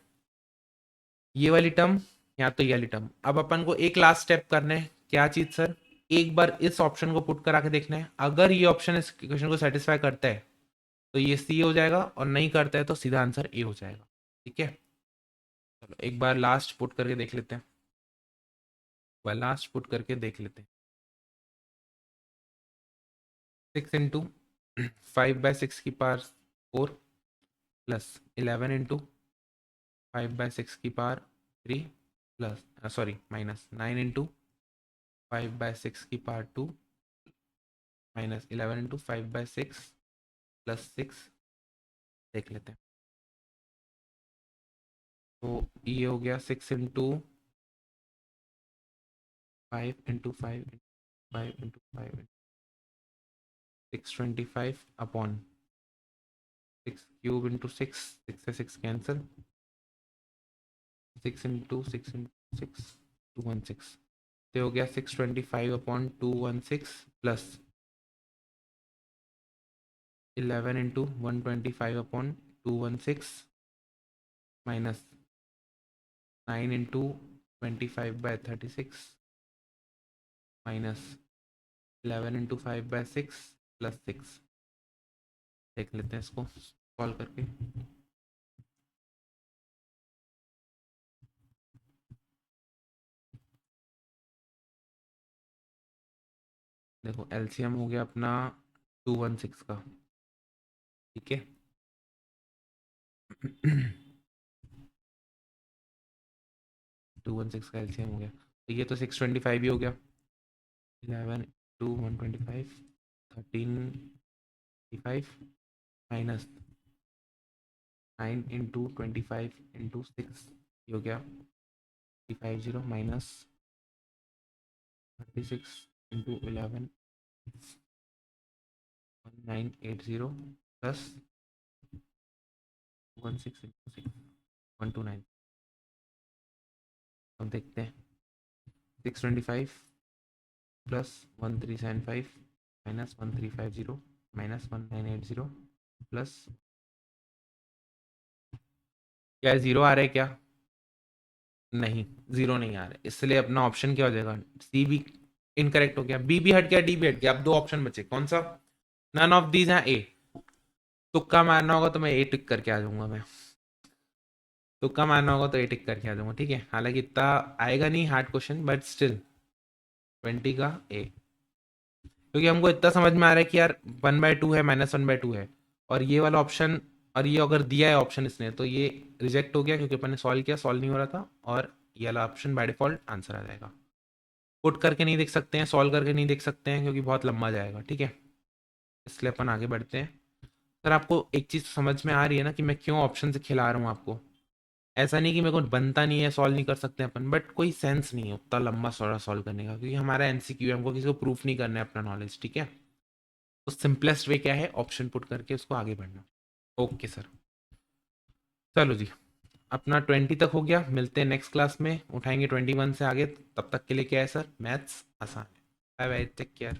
ये वाली टर्म या तो ये वाली टर्म। अब अपन को एक लास्ट स्टेप करना है, क्या चीज सर, एक बार इस ऑप्शन को पुट करा के देखना है, अगर ये ऑप्शन इस क्वेश्चन को सेटिस्फाई करता है तो ये सी हो जाएगा, और नहीं करता है तो सीधा आंसर ए हो जाएगा, ठीक है। चलो एक बार लास्ट पुट करके देख लेते हैं, बार लास्ट पुट करके देख लेते हैं। 6 इंटू 5/6 की पावर 4 प्लस 11 इंटू 5/6 की power 3 plus sorry minus 9 into 5/6 की पावर 2 माइनस 11 इंटू 5/6 प्लस 6। देख लेते हैं, तो ये हो गया 6 into 5 into 5 into 5 into 6 25 upon 6 cube into 6, 6 से 6 कैंसिल, 6 इंटू 6 इंटू 6 216। तो हो गया 625 upon 216 plus 11 into 125 upon 216 minus 9 into 25/36 minus 11 into 5/6 plus 6। देख लेते हैं इसको सॉल्व करके। देखो एलसीएम हो गया अपना 216 का, ठीक है। 216 का एलसीएम हो गया, तो ये तो 625 भी हो गया। 11 टू 125 13 माइनस 9 इंटू 25 इंटू 6, ये हो गया 350 माइनस 36 इंटू 11 1980 प्लस 16 इंटू 6 129। अब देखते हैं, 625 प्लस 1375 माइनस 1350 माइनस 1980 प्लस, क्या ज़ीरो आ रहा है क्या, नहीं ज़ीरो नहीं आ रहा है, इसलिए अपना ऑप्शन क्या हो जाएगा, सी भी इनकरेक्ट हो गया, बी भी हट गया, डी भी हट गया। अब दो ऑप्शन बचे, कौन सा, नन ऑफ दीज हैं ए। तुक्का मारना होगा तो मैं ए टिक करके आ जाऊंगा, मैं तुक्का मारना होगा तो ए टिक करके आ जाऊंगा, ठीक है। हालांकि इतना आएगा नहीं हार्ड क्वेश्चन, बट स्टिल 20 का ए। क्योंकि हमको इतना समझ में आ रहा है कि यार 1/2 है, -1/2 है, और ये वाला ऑप्शन, और ये अगर दिया है ऑप्शन इसने, तो ये रिजेक्ट हो गया क्योंकि अपन ने सॉल्व किया, सॉल्व नहीं हो रहा था, और ये वाला ऑप्शन बाय डिफॉल्ट आंसर आ जाएगा। पुट करके नहीं देख सकते हैं, सॉल्व करके नहीं देख सकते हैं, क्योंकि बहुत लंबा जाएगा, ठीक है, इसलिए अपन आगे बढ़ते हैं। सर आपको एक चीज़ समझ में आ रही है ना कि मैं क्यों ऑप्शन से खिला रहा हूँ आपको? ऐसा नहीं कि मेरे को बनता नहीं है, सॉल्व नहीं कर सकते अपन, बट कोई सेंस नहीं है उतना लंबा सॉल्व सॉल्व करने का, क्योंकि हमारा एमसीक्यू है, हमको किसी को प्रूफ नहीं करना है अपना नॉलेज, ठीक है। तो सिंपलेस्ट वे क्या है? ऑप्शन पुट करके उसको आगे बढ़ना। ओके सर, चलो जी, अपना 20 तक हो गया, मिलते हैं नेक्स्ट क्लास में, उठाएंगे 21 से आगे। तब तक के लिए क्या है सर, मैथ्स आसान है। Bye bye, take care.